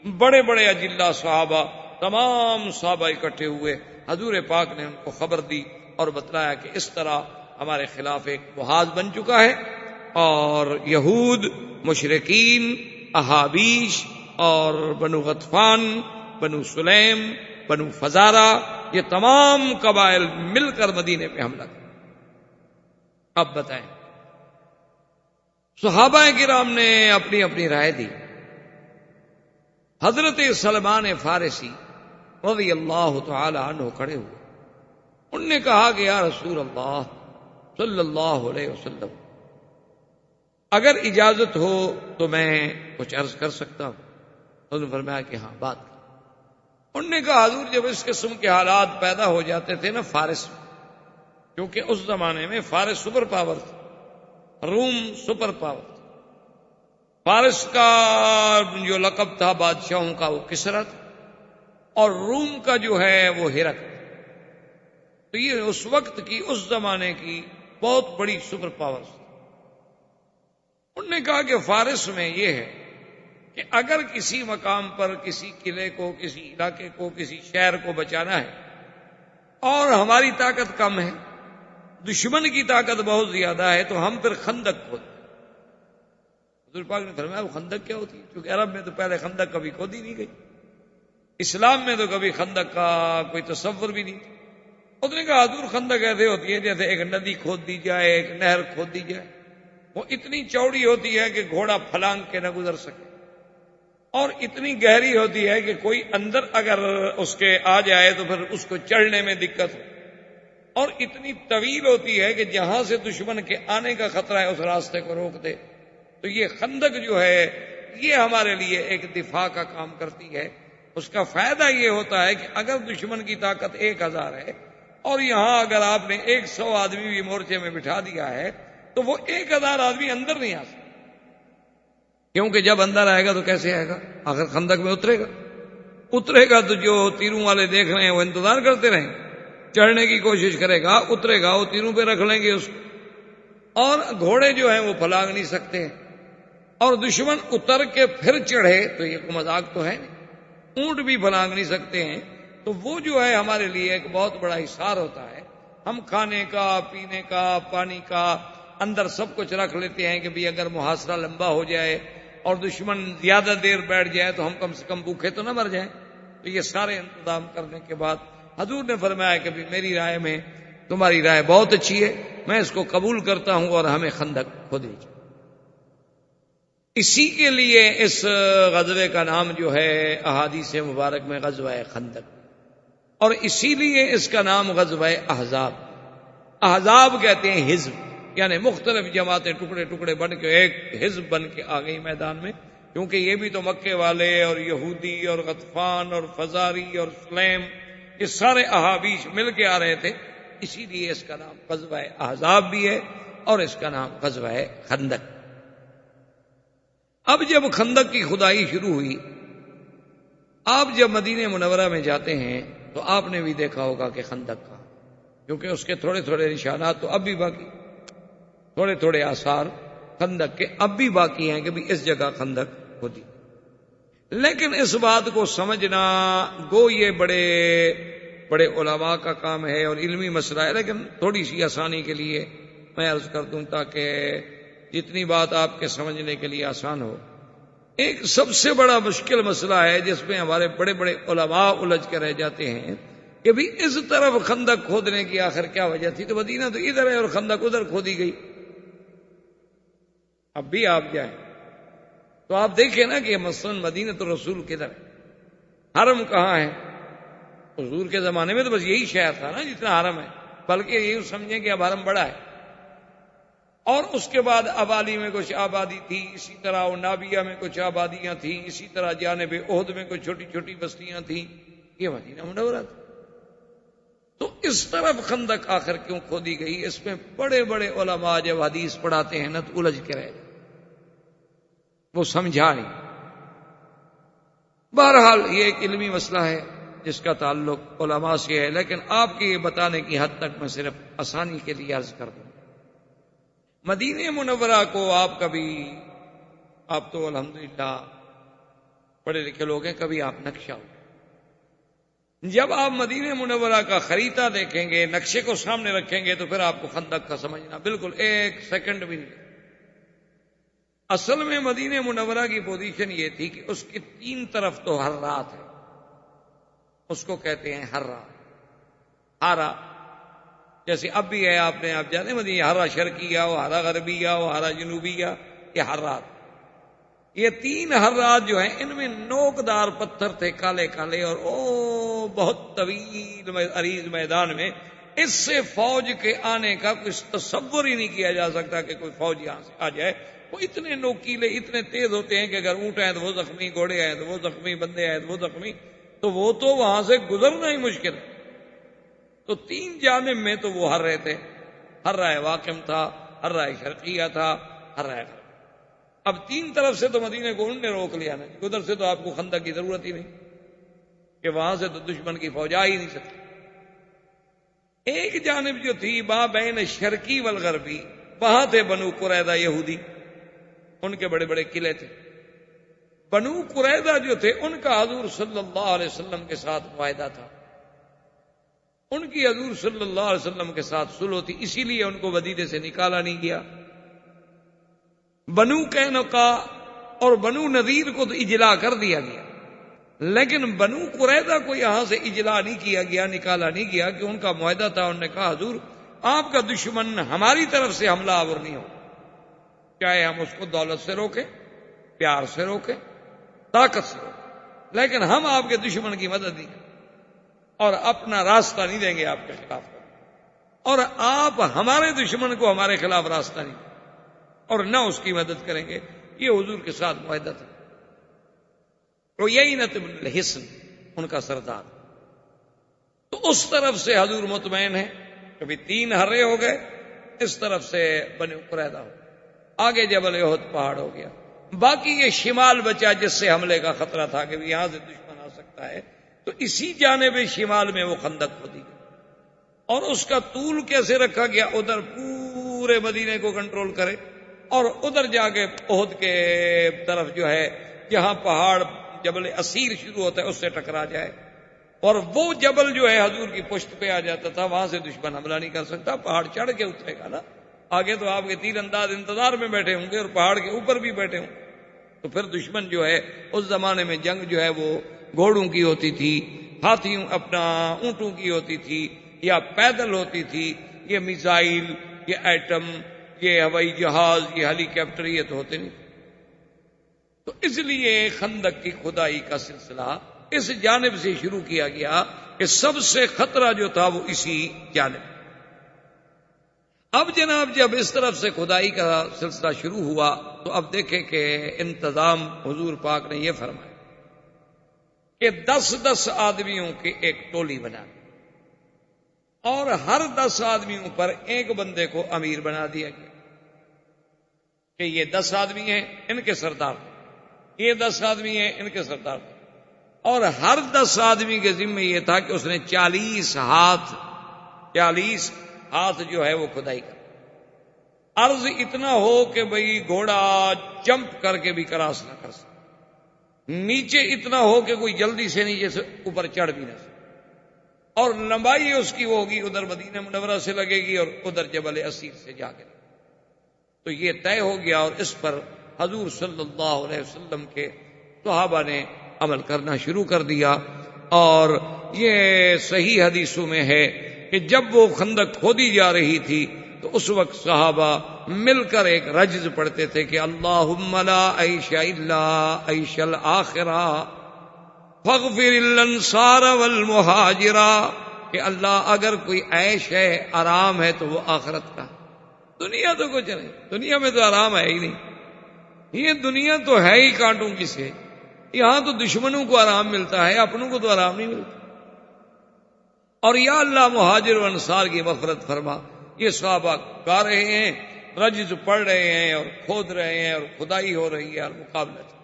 بڑے بڑے اجلہ صحابہ، تمام صحابہ اکٹھے ہوئے۔ حضور پاک نے ان کو خبر دی اور بتلایا کہ اس طرح ہمارے خلاف ایک محاذ بن چکا ہے، اور یہود، مشرکین، احابیش اور بنو غطفان، بنو سلیم، بنو فزارہ، یہ تمام قبائل مل کر مدینے پہ حملہ کیا۔ اب بتائیں، صحابہ کرام نے اپنی اپنی رائے دی۔ حضرت سلمان فارسی رضی اللہ تعالی عنہ کھڑے ہوئے، انہوں نے کہا کہ یا رسول اللہ صلی اللہ علیہ وسلم، اگر اجازت ہو تو میں کچھ عرض کر سکتا ہوں؟ انہوں نے فرمایا کہ ہاں، بات کر۔ انہوں نے کہا حضور جب اس قسم کے حالات پیدا ہو جاتے تھے نا فارس میں، کیونکہ اس زمانے میں فارس سپر پاور تھا، روم سپر پاور تھا، فارس کا جو لقب تھا بادشاہوں کا وہ کسریٰ تھا، اور روم کا جو ہے وہ ہرقل۔ تو یہ اس وقت کی، اس زمانے کی بہت بڑی سپر پاور تھی۔ انہوں نے کہا کہ فارس میں یہ ہے کہ اگر کسی مقام پر کسی قلعے کو، کسی علاقے کو، کسی شہر کو بچانا ہے اور ہماری طاقت کم ہے، دشمن کی طاقت بہت زیادہ ہے، تو ہم پھر خندق کھودتے ہیں۔ حضور پاک نے فرمایا وہ خندق کیا ہوتی ہے؟ کیونکہ عرب میں تو پہلے خندق کبھی کھودی نہیں گئی، اسلام میں تو کبھی خندق کا کوئی تصور بھی نہیں تھا۔ اس نے کہا حضور خندق ایسے ہوتی ہے جیسے ایک ندی کھود دی جائے، ایک نہر کھود دی جائے، وہ اتنی چوڑی ہوتی ہے کہ گھوڑا پھلانگ کے نہ گزر سکے، اور اتنی گہری ہوتی ہے کہ کوئی اندر اگر اس کے آ جائے تو پھر اس کو چڑھنے میں دقت ہو، اور اتنی طویل ہوتی ہے کہ جہاں سے دشمن کے آنے کا خطرہ ہے اس راستے کو روک دے۔ تو یہ خندق جو ہے یہ ہمارے لیے ایک دفاع کا کام کرتی ہے۔ اس کا فائدہ یہ ہوتا ہے کہ اگر دشمن کی طاقت 1000 ہے اور یہاں اگر آپ نے 100 آدمی بھی مورچے میں بٹھا دیا ہے تو وہ 1000 آدمی اندر نہیں آ سکتے، کیونکہ جب اندر آئے گا تو کیسے آئے گا؟ آخر خندق میں اترے گا تو جو تیروں والے دیکھ رہے ہیں وہ انتظار کرتے رہیں گے، چڑھنے کی کوشش کرے گا، اترے گا، وہ تیروں پہ رکھ لیں گے اس کو، اور گھوڑے جو ہیں وہ پھلانگ نہیں سکتے ہیں، اور دشمن اتر کے پھر چڑھے تو یہ کوئی مذاق تو ہے نہیں، اونٹ بھی پھلانگ نہیں سکتے ہیں۔ تو وہ جو ہے ہمارے لیے ایک بہت بڑا حصار ہوتا ہے۔ ہم کھانے کا، پینے کا، پانی کا اندر سب کچھ رکھ لیتے ہیں کہ بھی اگر محاصرہ لمبا ہو جائے اور دشمن زیادہ دیر بیٹھ جائے تو ہم کم سے کم بھوکے تو نہ مر جائیں۔ تو یہ سارے انتظام کرنے کے بعد حضور نے فرمایا کہ بھی میری رائے میں تمہاری رائے بہت اچھی ہے، میں اس کو قبول کرتا ہوں اور ہمیں خندق کھودنی چاہیے۔ اسی کے لیے اس غزوے کا نام جو ہے احادیث مبارک میں غزوہ خندق، اور اسی لیے اس کا نام غزوہ احزاب۔ احزاب کہتے ہیں حزب، یعنی مختلف جماعتیں ٹکڑے ٹکڑے بن کے ایک حزب بن کے آ گئی میدان میں، کیونکہ یہ بھی تو مکے والے اور یہودی اور غطفان اور فزاری اور سلیم، یہ سارے احابیش مل کے آ رہے تھے، اسی لیے اس کا نام غزوہ احزاب بھی ہے اور اس کا نام غزوہ خندق۔ اب جب خندق کی کھدائی شروع ہوئی، آپ جب مدینہ منورہ میں جاتے ہیں تو آپ نے بھی دیکھا ہوگا کہ خندق کا، کیونکہ اس کے تھوڑے تھوڑے نشانات تو اب بھی باقی، تھوڑے تھوڑے آثار خندق کے اب بھی باقی ہیں کہ بھی اس جگہ خندق ہوتی۔ لیکن اس بات کو سمجھنا گو یہ بڑے بڑے علماء کا کام ہے اور علمی مسئلہ ہے، لیکن تھوڑی سی آسانی کے لیے میں عرض کر دوں تاکہ جتنی بات آپ کے سمجھنے کے لیے آسان ہو۔ ایک سب سے بڑا مشکل مسئلہ ہے جس میں ہمارے بڑے بڑے علماء الجھ کے رہ جاتے ہیں کہ بھی اس طرف خندق کھودنے کی آخر کیا وجہ تھی؟ تو مدینہ تو ادھر ہے اور خندق ادھر کھودی گئی۔ اب بھی آپ جائیں تو آپ دیکھیں نا کہ مثلا مدینہ تو رسول کدھر ہے، حرم کہاں ہے؟ حضور کے زمانے میں تو بس یہی شہر تھا نا جتنا حرم ہے، بلکہ یہی سمجھیں کہ اب حرم بڑا ہے، اور اس کے بعد ابالی میں کچھ آبادی تھی، اسی طرح نابیہ میں کچھ آبادیاں تھیں، اسی طرح جانب احد میں کچھ چھوٹی چھوٹی بستیاں تھیں، یہ مدینہ منورہ تھا۔ تو اس طرف خندق آخر کیوں کھودی گئی؟ اس میں بڑے بڑے علماء جب حدیث پڑھاتے ہیں نا تو الجھ کے رہ جائے، وہ سمجھا نہیں۔ بہرحال یہ ایک علمی مسئلہ ہے جس کا تعلق علماء سے ہے، لیکن آپ کے یہ بتانے کی حد تک میں صرف آسانی کے لیے عرض کر دوں، مدینہ منورہ کو آپ تو الحمدللہ پڑھے لکھے لوگ ہیں، کبھی آپ نقشہ ہو، جب آپ مدینہ منورہ کا خریطہ دیکھیں گے، نقشے کو سامنے رکھیں گے، تو پھر آپ کو خندق کا سمجھنا بالکل ایک سیکنڈ بھی نہیں۔ اصل میں مدینہ منورہ کی پوزیشن یہ تھی کہ اس کی 3 طرف تو حرات ہے، اس کو کہتے ہیں ہارا، جیسے اب بھی ہے، آپ جانے مدینہ ہارا شرقیہ ہو، ہارا غربیہ ہو، ہارا جنوبیہ، یہ حرات، یہ 3 حرات جو ہیں ان میں نوکدار پتھر تھے کالے کالے، اور بہت طویل عریض میدان میں، اس سے فوج کے آنے کا کچھ تصور ہی نہیں کیا جا سکتا کہ کوئی فوج یہاں سے آ جائے۔ وہ اتنے نوکیلے، اتنے تیز ہوتے ہیں کہ اگر اونٹ آئے تو وہ زخمی، گھوڑے آئے تو وہ زخمی، بندے آئے تو وہ زخمی، تو وہ تو وہاں سے گزرنا ہی مشکل ہے۔ تو 3 جانب میں تو وہ ہر رہے تھے، ہر رائے واقم تھا، ہر رائے شرقیہ تھا، ہر رائے غرب۔ اب 3 طرف سے تو مدینے کو انہوں نے روک لیا نا، ادھر سے تو آپ کو خندق کی ضرورت ہی نہیں کہ وہاں سے تو دشمن کی فوج آ ہی نہیں سکتی۔ ایک جانب جو تھی ما بین شرقی والغربی، وہاں تھے بنو قریظہ یہودی، ان کے بڑے بڑے قلعے تھے۔ بنو قریظہ جو تھے ان کا حضور صلی اللہ علیہ وسلم کے ساتھ معاہدہ تھا، ان کی حضور صلی اللہ علیہ وسلم کے ساتھ صلح تھی، اسی لیے ان کو مدینے سے نکالا نہیں گیا۔ بنو قینقاع اور بنو نذیر کو تو اجلا کر دیا گیا، لیکن بنو قریظہ کو یہاں سے اجلا نہیں کیا گیا، نکالا نہیں گیا، کہ ان کا معاہدہ تھا۔ انہوں نے کہا حضور آپ کا دشمن ہماری طرف سے حملہ آور نہیں ہو، چاہے ہم اس کو دولت سے روکیں، پیار سے روکیں، طاقت سے روکیں، لیکن ہم آپ کے دشمن کی مدد نہیں کریں اور اپنا راستہ نہیں دیں گے آپ کے خلاف، اور آپ ہمارے دشمن کو ہمارے خلاف راستہ نہیں دیں اور نہ اس کی مدد کریں گے۔ یہ حضور کے ساتھ معاہدہ تھا۔ عیینہ بن الحصن ان کا سردار، تو اس طرف سے حضور مطمئن ہے، کبھی 3 حرے ہو گئے، اس طرف سے بنو قریظہ ہو، آگے جبل احد پہاڑ ہو گیا، باقی یہ شمال بچا جس سے حملے کا خطرہ تھا کہ یہاں سے دشمن آ سکتا ہے، تو اسی جانب شمال میں وہ خندق کھودی گئی، اور اس کا طول کیسے رکھا گیا، ادھر پورے مدینے کو کنٹرول کرے، اور ادھر جا کے احد کے طرف جو ہے جہاں پہاڑ جبل اسیر شروع ہوتا ہے اس سے ٹکرا جائے، اور وہ جبل جو ہے حضور کی پشت پہ آ جاتا تھا، وہاں سے دشمن حملہ نہیں کر سکتا، پہاڑ چڑھ کے اترے گا نا، آگے تو آپ کے تیر انداز انتظار میں بیٹھے ہوں گے اور پہاڑ کے اوپر بھی بیٹھے ہوں، تو پھر دشمن جو ہے اس زمانے میں جنگ جو ہے وہ گھوڑوں کی ہوتی تھی، ہاتھیوں اپنا اونٹوں کی ہوتی تھی، یا پیدل ہوتی تھی، یہ میزائل، یہ ایٹم، یہ ہوائی جہاز، یہ ہیلی کاپٹر، یہ تو ہوتے نہیں۔ تو اس لیے خندق کی کھدائی کا سلسلہ اس جانب سے شروع کیا گیا کہ سب سے خطرہ جو تھا وہ اسی جانب۔ اب جناب جب اس طرف سے کھدائی کا سلسلہ شروع ہوا تو اب دیکھیں کہ انتظام حضور پاک نے یہ فرمایا کہ 10 آدمیوں کی ایک ٹولی بنا، اور ہر 10 آدمیوں پر ایک بندے کو امیر بنا دیا گیا کہ یہ 10 آدمی ہیں ان کے سردار، یہ 10 آدمی ہیں ان کے سردار، اور ہر 10 آدمی کے ذمہ یہ تھا کہ اس نے 40 ہاتھ جو ہے وہ کھدائی کر، عرض اتنا ہو کہ بھئی گھوڑا جمپ کر کے بھی کراس نہ کر سکے، نیچے اتنا ہو کہ کوئی جلدی سے نیچے سے اوپر چڑھ بھی نہ سکے، اور لمبائی اس کی ہوگی ادھر مدینہ منورہ سے لگے گی اور ادھر جبل اسیر سے جا کے، تو یہ طے ہو گیا، اور اس پر حضور صلی اللہ علیہ وسلم کے صحابہ نے عمل کرنا شروع کر دیا۔ اور یہ صحیح حدیثوں میں ہے کہ جب وہ خندق کھودی جا رہی تھی تو اس وقت صحابہ مل کر ایک رجز پڑھتے تھے کہ اللہم لا عیش الا عیش الآخرہ فاغفر الانصار والمہاجرہ، کہ اللہ اگر کوئی عیش ہے، آرام ہے، تو وہ آخرت کا، دنیا تو کچھ نہیں، دنیا میں تو آرام ہے ہی نہیں، یہ دنیا تو ہے ہی کانٹوں کی سے، یہاں تو دشمنوں کو آرام ملتا ہے، اپنوں کو تو آرام نہیں ملتا، اور یا اللہ مہاجر و انصار کی مغفرت فرما۔ یہ صحابہ گا رہے ہیں رجز پڑھ رہے ہیں اور کھود رہے ہیں اور کھدائی ہو رہی ہے اور مقابلہ چل رہا ہے۔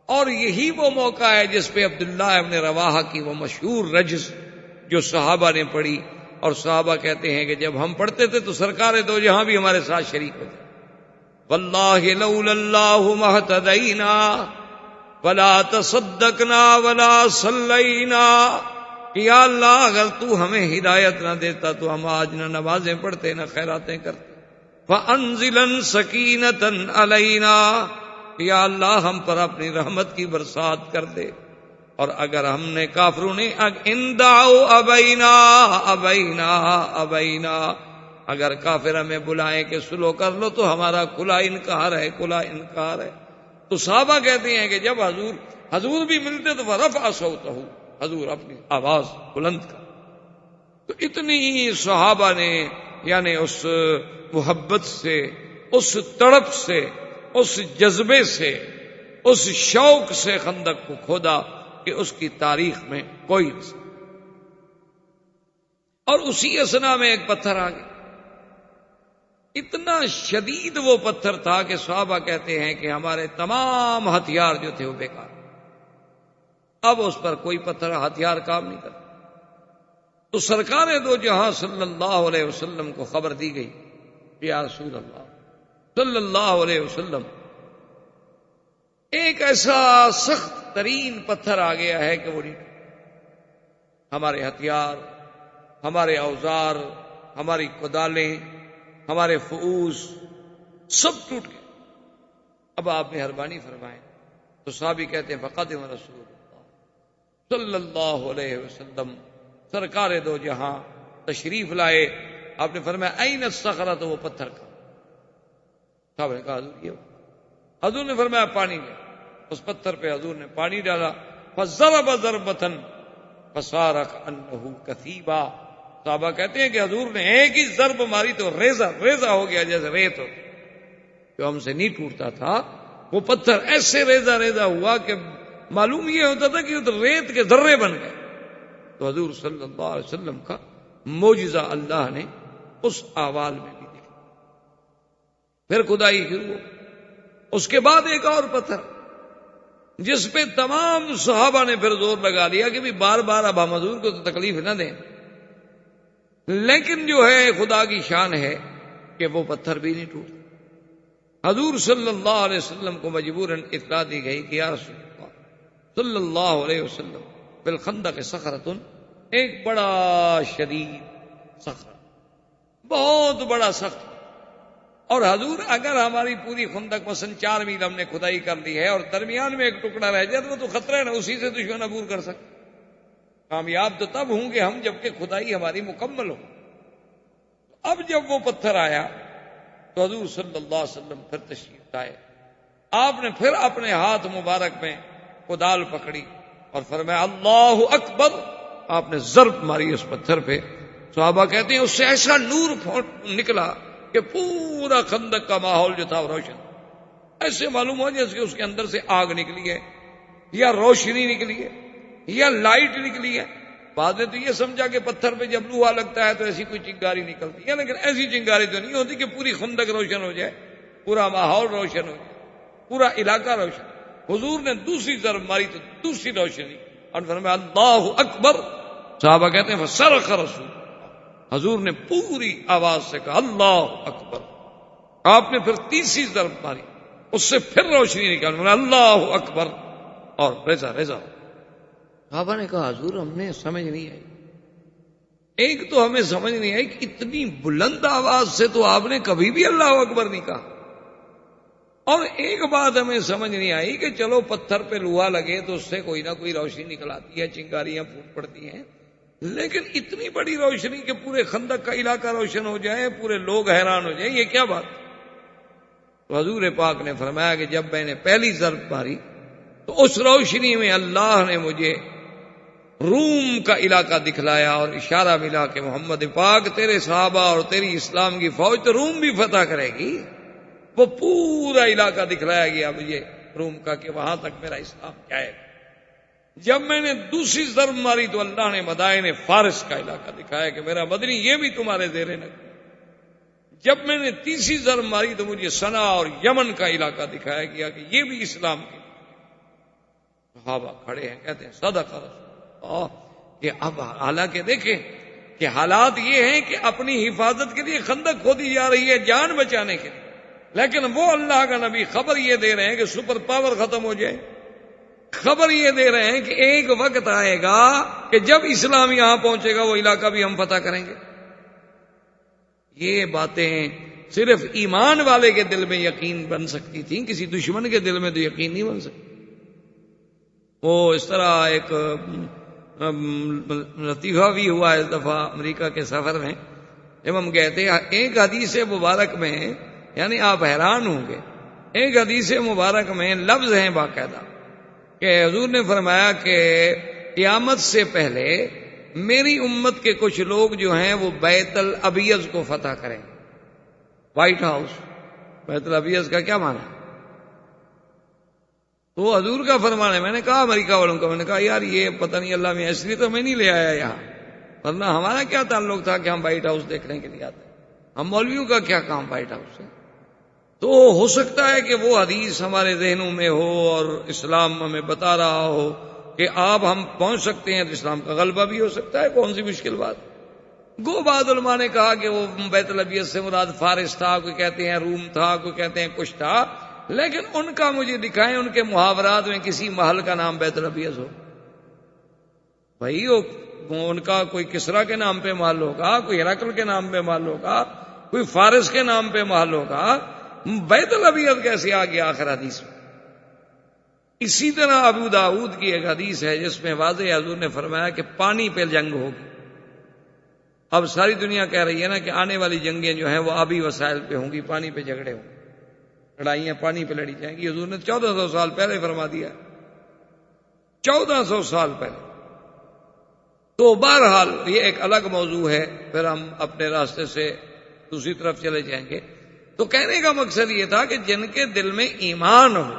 اور یہی وہ موقع ہے جس پہ عبداللہ ابن رواحہ کی وہ مشہور رجز جو صحابہ نے پڑھی، اور صحابہ کہتے ہیں کہ جب ہم پڑھتے تھے تو سرکار دو جہاں بھی ہمارے ساتھ شریک ہوتے، واللہ لولا اللہ مہتدینا ولا تصدقنا ولا صلینا، کہ یا اللہ اگر تو ہمیں ہدایت نہ دیتا تو ہم آج نہ نمازیں پڑھتے نہ خیراتیں کرتے۔ فَأَنزِلًا سَكِينَةً عَلَيْنَا، یا اللہ ہم پر اپنی رحمت کی برسات کر دے۔ اور اگر ہم نے کافروں نے اندعوا ابینا ابینا ابینا، اگر کافر ہمیں بلائیں کہ سلو کر لو تو ہمارا کھلا انکار ہے، کھلا انکار ہے۔ تو صحابہ کہتے ہیں کہ جب حضور بھی ملتے تو رفع صوتہ، حضور اپنی آواز بلند کر۔ تو اتنی صحابہ نے یعنی اس محبت سے، اس تڑپ سے، اس جذبے سے، اس شوق سے خندق کو کھودا کہ اس کی تاریخ میں کوئی نہیں۔ اور اسی اسنا میں ایک پتھر آ گیا، اتنا شدید وہ پتھر تھا کہ صحابہ کہتے ہیں کہ ہمارے تمام ہتھیار جو تھے وہ بیکار، اب اس پر کوئی پتھر ہتھیار کام نہیں کرتا۔ تو سرکار دو جہاں صلی اللہ علیہ وسلم کو خبر دی گئی، یا رسول اللہ صلی اللہ علیہ وسلم، ایک ایسا سخت ترین پتھر آ گیا ہے کہ وہ نہیں، ہمارے ہتھیار، ہمارے اوزار، ہماری کدالیں، ہمارے فؤوس سب ٹوٹ گئے، اب آپ مہربانی فرمائیں۔ تو صحابی کہتے ہیں فقدم رسول اللہ صلی اللہ علیہ وسلم، سرکار دو جہاں تشریف لائے، آپ نے فرمایا این الصخرہ، تو وہ پتھر کا، صاحب نے کہا حضور یہ، حضور نے فرمایا پانی لے، اس پتھر پہ حضور نے پانی ڈالا، فضرب ضربۃ فصار کأنہ کثیبا، صحابہ کہتے ہیں کہ حضور نے ایک ہی ضرب ماری تو ریزہ ریزہ ہو گیا جیسے ریت ہو، جو ہم سے نہیں ٹوٹتا تھا وہ پتھر ایسے ریزہ ریزہ ہوا کہ معلوم یہ ہوتا تھا کہ وہ تو ریت کے ذرے بن گئے۔ تو حضور صلی اللہ علیہ وسلم کا معجزہ اللہ نے اس احوال میں بھی دیکھا۔ پھر کھدائی شروع ہو، اس کے بعد ایک اور پتھر جس پہ تمام صحابہ نے پھر زور لگا دیا کہ بھی بار بار اب ہم حضور کو تو تکلیف نہ دیں، لیکن جو ہے خدا کی شان ہے کہ وہ پتھر بھی نہیں ٹوٹا۔ حضور صلی اللہ علیہ وسلم کو مجبوراً اطلاع دی گئی کہ یا رسول اللہ صلی اللہ علیہ وسلم بالخندق صخرۃ، ایک بڑا شدید صخرہ، بہت بڑا سخت، اور حضور اگر ہماری پوری خندق مثلا 4 میل ہم نے کھدائی کر لی ہے اور درمیان میں ایک ٹکڑا رہ جائے تو وہ تو خطرہ ہے نا، اسی سے دشمن عبور کر سکتے، کامیاب تو تب ہوں گے ہم جبکہ کھدائی ہماری مکمل ہو۔ اب جب وہ پتھر آیا تو حضور صلی اللہ علیہ وسلم پھر تشریف لائے، آپ نے پھر اپنے ہاتھ مبارک میں کدال پکڑی اور فرمایا اللہ اکبر، آپ نے ضرب ماری اس پتھر پہ۔ صحابہ کہتے ہیں اس سے ایسا نور نکلا کہ پورا خندق کا ماحول جو تھا وہ روشن، ایسے معلوم ہو جیسے کہ اس کے اندر سے آگ نکلی ہے یا روشنی نکلی ہے یا لائٹ نکلی ہے۔ بعد نے تو یہ سمجھا کہ پتھر پہ جب لوہا لگتا ہے تو ایسی کوئی چنگاری نکلتی ہے، لیکن ایسی چنگاری تو نہیں ہوتی کہ پوری خندق روشن ہو جائے، پورا ماحول روشن ہو جائے، پورا علاقہ روشن۔ حضور نے دوسری ضرب ماری تو دوسری روشنی، اور فرمایا اللہ اکبر، صحابہ کہتے ہیں فصرخ رسول، حضور نے پوری آواز سے کہا اللہ اکبر، آپ نے پھر تیسری ضرب ماری، اس سے پھر روشنی نکال، اللہ اکبر، اور ریزہ ریزہ۔ صحابہ نے کہا حضور ہم نے سمجھ نہیں آئی، ایک تو ہمیں سمجھ نہیں آئی کہ اتنی بلند آواز سے تو آپ نے کبھی بھی اللہ اکبر نہیں کہا، اور ایک بات ہمیں سمجھ نہیں آئی کہ چلو پتھر پہ لوہا لگے تو اس سے کوئی نہ کوئی روشنی نکل آتی ہے، چنگاریاں پھوٹ پڑتی ہیں، لیکن اتنی بڑی روشنی کہ پورے خندق کا علاقہ روشن ہو جائے، پورے لوگ حیران ہو جائیں، یہ کیا بات؟ تو حضور پاک نے فرمایا کہ جب میں نے پہلی ضرب ماری تو اس روشنی میں اللہ نے مجھے روم کا علاقہ دکھلایا اور اشارہ ملا کہ محمد پاک تیرے صحابہ اور تیری اسلام کی فوج تو روم بھی فتح کرے گی۔ وہ پورا علاقہ دکھلایا گیا مجھے روم کا کہ وہاں تک میرا اسلام جائے گا۔ جب میں نے دوسری ضرب ماری تو اللہ نے مدائن فارس کا علاقہ دکھایا کہ میرا مدنی یہ بھی تمہارے زیر نظر۔ جب میں نے تیسری ضرب ماری تو مجھے سنا اور یمن کا علاقہ دکھایا گیا کہ یہ بھی اسلام کی. صحابہ کھڑے ہیں کہتے ہیں صدق رسول اللہ. کہ اب حالانکہ دیکھیں کہ حالات یہ ہیں کہ اپنی حفاظت کے لیے خندق کھودی جا رہی ہے جان بچانے کے لیے، لیکن وہ اللہ کا نبی خبر یہ دے رہے ہیں کہ سپر پاور ختم ہو جائے. خبر یہ دے رہے ہیں کہ ایک وقت آئے گا کہ جب اسلام یہاں پہنچے گا وہ علاقہ بھی ہم فتح کریں گے. یہ باتیں صرف ایمان والے کے دل میں یقین بن سکتی تھیں، کسی دشمن کے دل میں تو یقین نہیں بن سکتی. وہ اس طرح ایک لطیفہ بھی ہوا اس دفعہ امریکہ کے سفر میں جب ہم گئے تھے. ایک حدیث مبارک میں یعنی آپ حیران ہوں گے، ایک حدیث مبارک میں لفظ ہیں باقاعدہ کہ حضور نے فرمایا کہ قیامت سے پہلے میری امت کے کچھ لوگ جو ہیں وہ بیت الابیض کو فتح کریں. وائٹ ہاؤس، بیت الابیض کا کیا معنی ہے؟ تو حضور کا فرمان ہے. میں نے کہا امریکہ والوں کا، میں نے کہا یار یہ پتہ نہیں اللہ میں اس لیے تو میں نہیں لے آیا یہاں، ورنہ ہمارا کیا تعلق تھا کہ ہم وائٹ ہاؤس دیکھنے کے لیے آتے ہیں، ہم مولویوں کا کیا کام وائٹ ہاؤس سے. تو ہو سکتا ہے کہ وہ حدیث ہمارے ذہنوں میں ہو اور اسلام ہمیں بتا رہا ہو کہ آپ ہم پہنچ سکتے ہیں، تو اسلام کا غلبہ بھی ہو سکتا ہے. کون سی مشکل بات. گو بعض علماء نے کہا کہ وہ بیت الابیض سے مراد فارس تھا، کوئی کہتے ہیں روم تھا، کوئی کہتے ہیں کچھ تھا، لیکن ان کا مجھے دکھائیں ان کے محاورات میں کسی محل کا نام بیت الابیض ہو. بھائی ان کا کوئی کسرا کے نام پہ محل ہوگا، کوئی ہرقل کے نام پہ محل ہوگا، کوئی فارس کے نام پہ محل ہوگا. بیت الابیض کیسے آ گیا آخر حدیث میں؟ اسی طرح ابو داؤد کی ایک حدیث ہے جس میں واضح حضور نے فرمایا کہ پانی پہ جنگ ہوگی. اب ساری دنیا کہہ رہی ہے نا کہ آنے والی جنگیں جو ہیں وہ آبی وسائل پہ ہوں گی، پانی پہ جھگڑے ہوں گے، لڑائیاں پانی پہ لڑی جائیں گی. حضور نے 1400 سال پہلے فرما دیا، 1400 سال پہلے. تو بہرحال یہ ایک الگ موضوع ہے، پھر ہم اپنے راستے سے دوسری طرف چلے جائیں گے. تو کہنے کا مقصد یہ تھا کہ جن کے دل میں ایمان ہو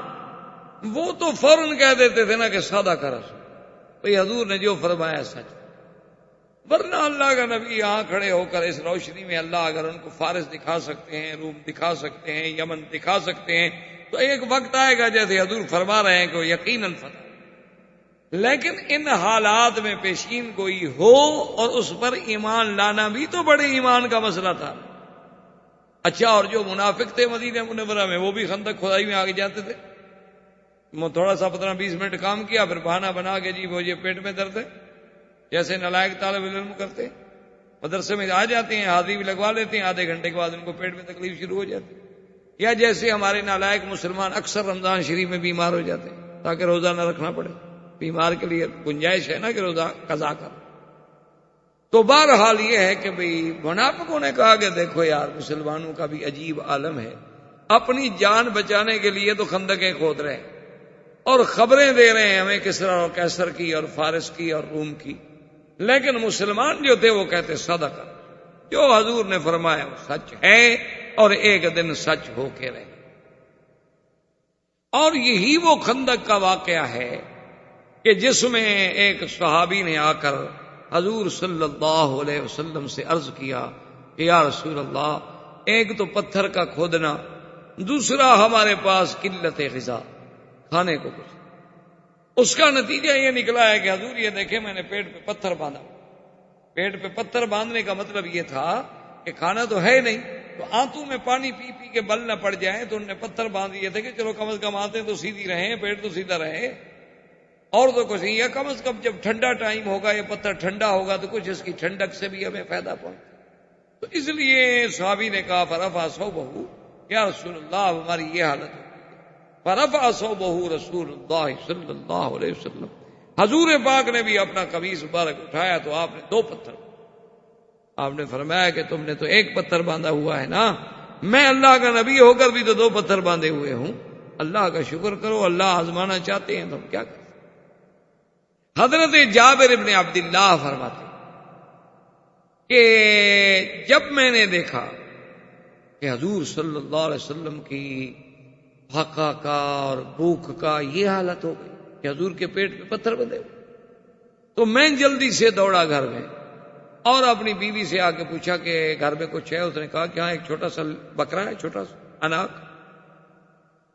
وہ تو فوراً کہہ دیتے تھے نا کہ سادہ کا رسول، بھئی حضور نے جو فرمایا سچ. ورنہ اللہ کا نبی یہاں کھڑے ہو کر اس روشنی میں اللہ اگر ان کو فارس دکھا سکتے ہیں، روم دکھا سکتے ہیں، یمن دکھا سکتے ہیں، تو ایک وقت آئے گا جیسے حضور فرما رہے ہیں کہ یقیناً فتح. لیکن ان حالات میں پیشین گوئی ہو اور اس پر ایمان لانا بھی تو بڑے ایمان کا مسئلہ تھا. اچھا، اور جو منافق تھے مدینہ منورہ میں وہ بھی خندق کھدائی میں آگے جاتے تھے. تھوڑا سا 15-20 منٹ کام کیا پھر بہانہ بنا کے جی مجھے پیٹ میں درد ہے، جیسے نالائق طالب علم کرتے مدرسے میں آ جاتے ہیں، حاضری بھی لگوا لیتے ہیں، آدھے گھنٹے کے بعد ان کو پیٹ میں تکلیف شروع ہو جاتی ہے. یا جیسے ہمارے نالائق مسلمان اکثر رمضان شریف میں بیمار ہو جاتے ہیں تاکہ روزہ نہ رکھنا پڑے. بیمار کے لیے گنجائش ہے نا کہ روزہ قضا کر. تو بہرحال یہ ہے کہ بھئی منافقوں نے کہا کہ دیکھو یار مسلمانوں کا بھی عجیب عالم ہے، اپنی جان بچانے کے لیے تو خندقیں کھود رہے ہیں اور خبریں دے رہے ہیں ہمیں کسرا اور کیسر کی اور فارس کی اور روم کی، لیکن مسلمان جو تھے وہ کہتے صدق، جو حضور نے فرمایا وہ سچ ہے اور ایک دن سچ ہو کے رہے. اور یہی وہ خندق کا واقعہ ہے کہ جس میں ایک صحابی نے آ کر حضور صلی اللہ علیہ وسلم سے عرض کیا کہ یا رسول اللہ، ایک تو پتھر کا کھودنا، دوسرا ہمارے پاس قلت غذا، کھانے کو کچھ. اس کا نتیجہ یہ نکلا ہے کہ حضور یہ دیکھیں میں نے پیٹ پہ پتھر باندھا. پیٹ پہ پتھر باندھنے کا مطلب یہ تھا کہ کھانا تو ہے نہیں، تو آنتوں میں پانی پی پی کے بل نہ پڑ جائیں، تو انہوں نے پتھر باندھ دیے تھے کہ چلو کم از کم آتے تو سیدھی رہیں، پیٹ تو سیدھا رہے، اور تو کچھ نہیں. یا کم از کم جب ٹھنڈا ٹائم ہوگا یہ پتھر ٹھنڈا ہوگا تو کچھ اس کی ٹھنڈک سے بھی ہمیں فائدہ پہنچے. تو اس لیے صحابی نے کہا فرفع صوبہ، یا رسول اللہ ہماری یہ حالت ہے. فرفع صوبہ رسول اللہ صلی اللہ علیہ وسلم، حضور پاک نے بھی اپنا قمیص مبارک اٹھایا تو آپ نے 2 پتھر، آپ نے فرمایا کہ تم نے تو 1 پتھر باندھا ہوا ہے نا، میں اللہ کا نبی ہو کر بھی تو 2 پتھر باندھے ہوئے ہوں. اللہ کا شکر کرو، اللہ آزمانا چاہتے ہیں تو ہم کیا کریں. حضرت جابر ابن عبداللہ فرماتے کہ جب میں نے دیکھا کہ حضور صلی اللہ علیہ وسلم کی پھاقہ کا اور بھوک کا یہ حالت ہو گئی کہ حضور کے پیٹ پہ پتھر بندھے ہوئے، تو میں جلدی سے دوڑا گھر میں اور اپنی بیوی سے آ کے پوچھا کہ گھر میں کچھ ہے؟ اس نے کہا کہ ہاں ایک چھوٹا سا بکرا ہے، چھوٹا سا اناک،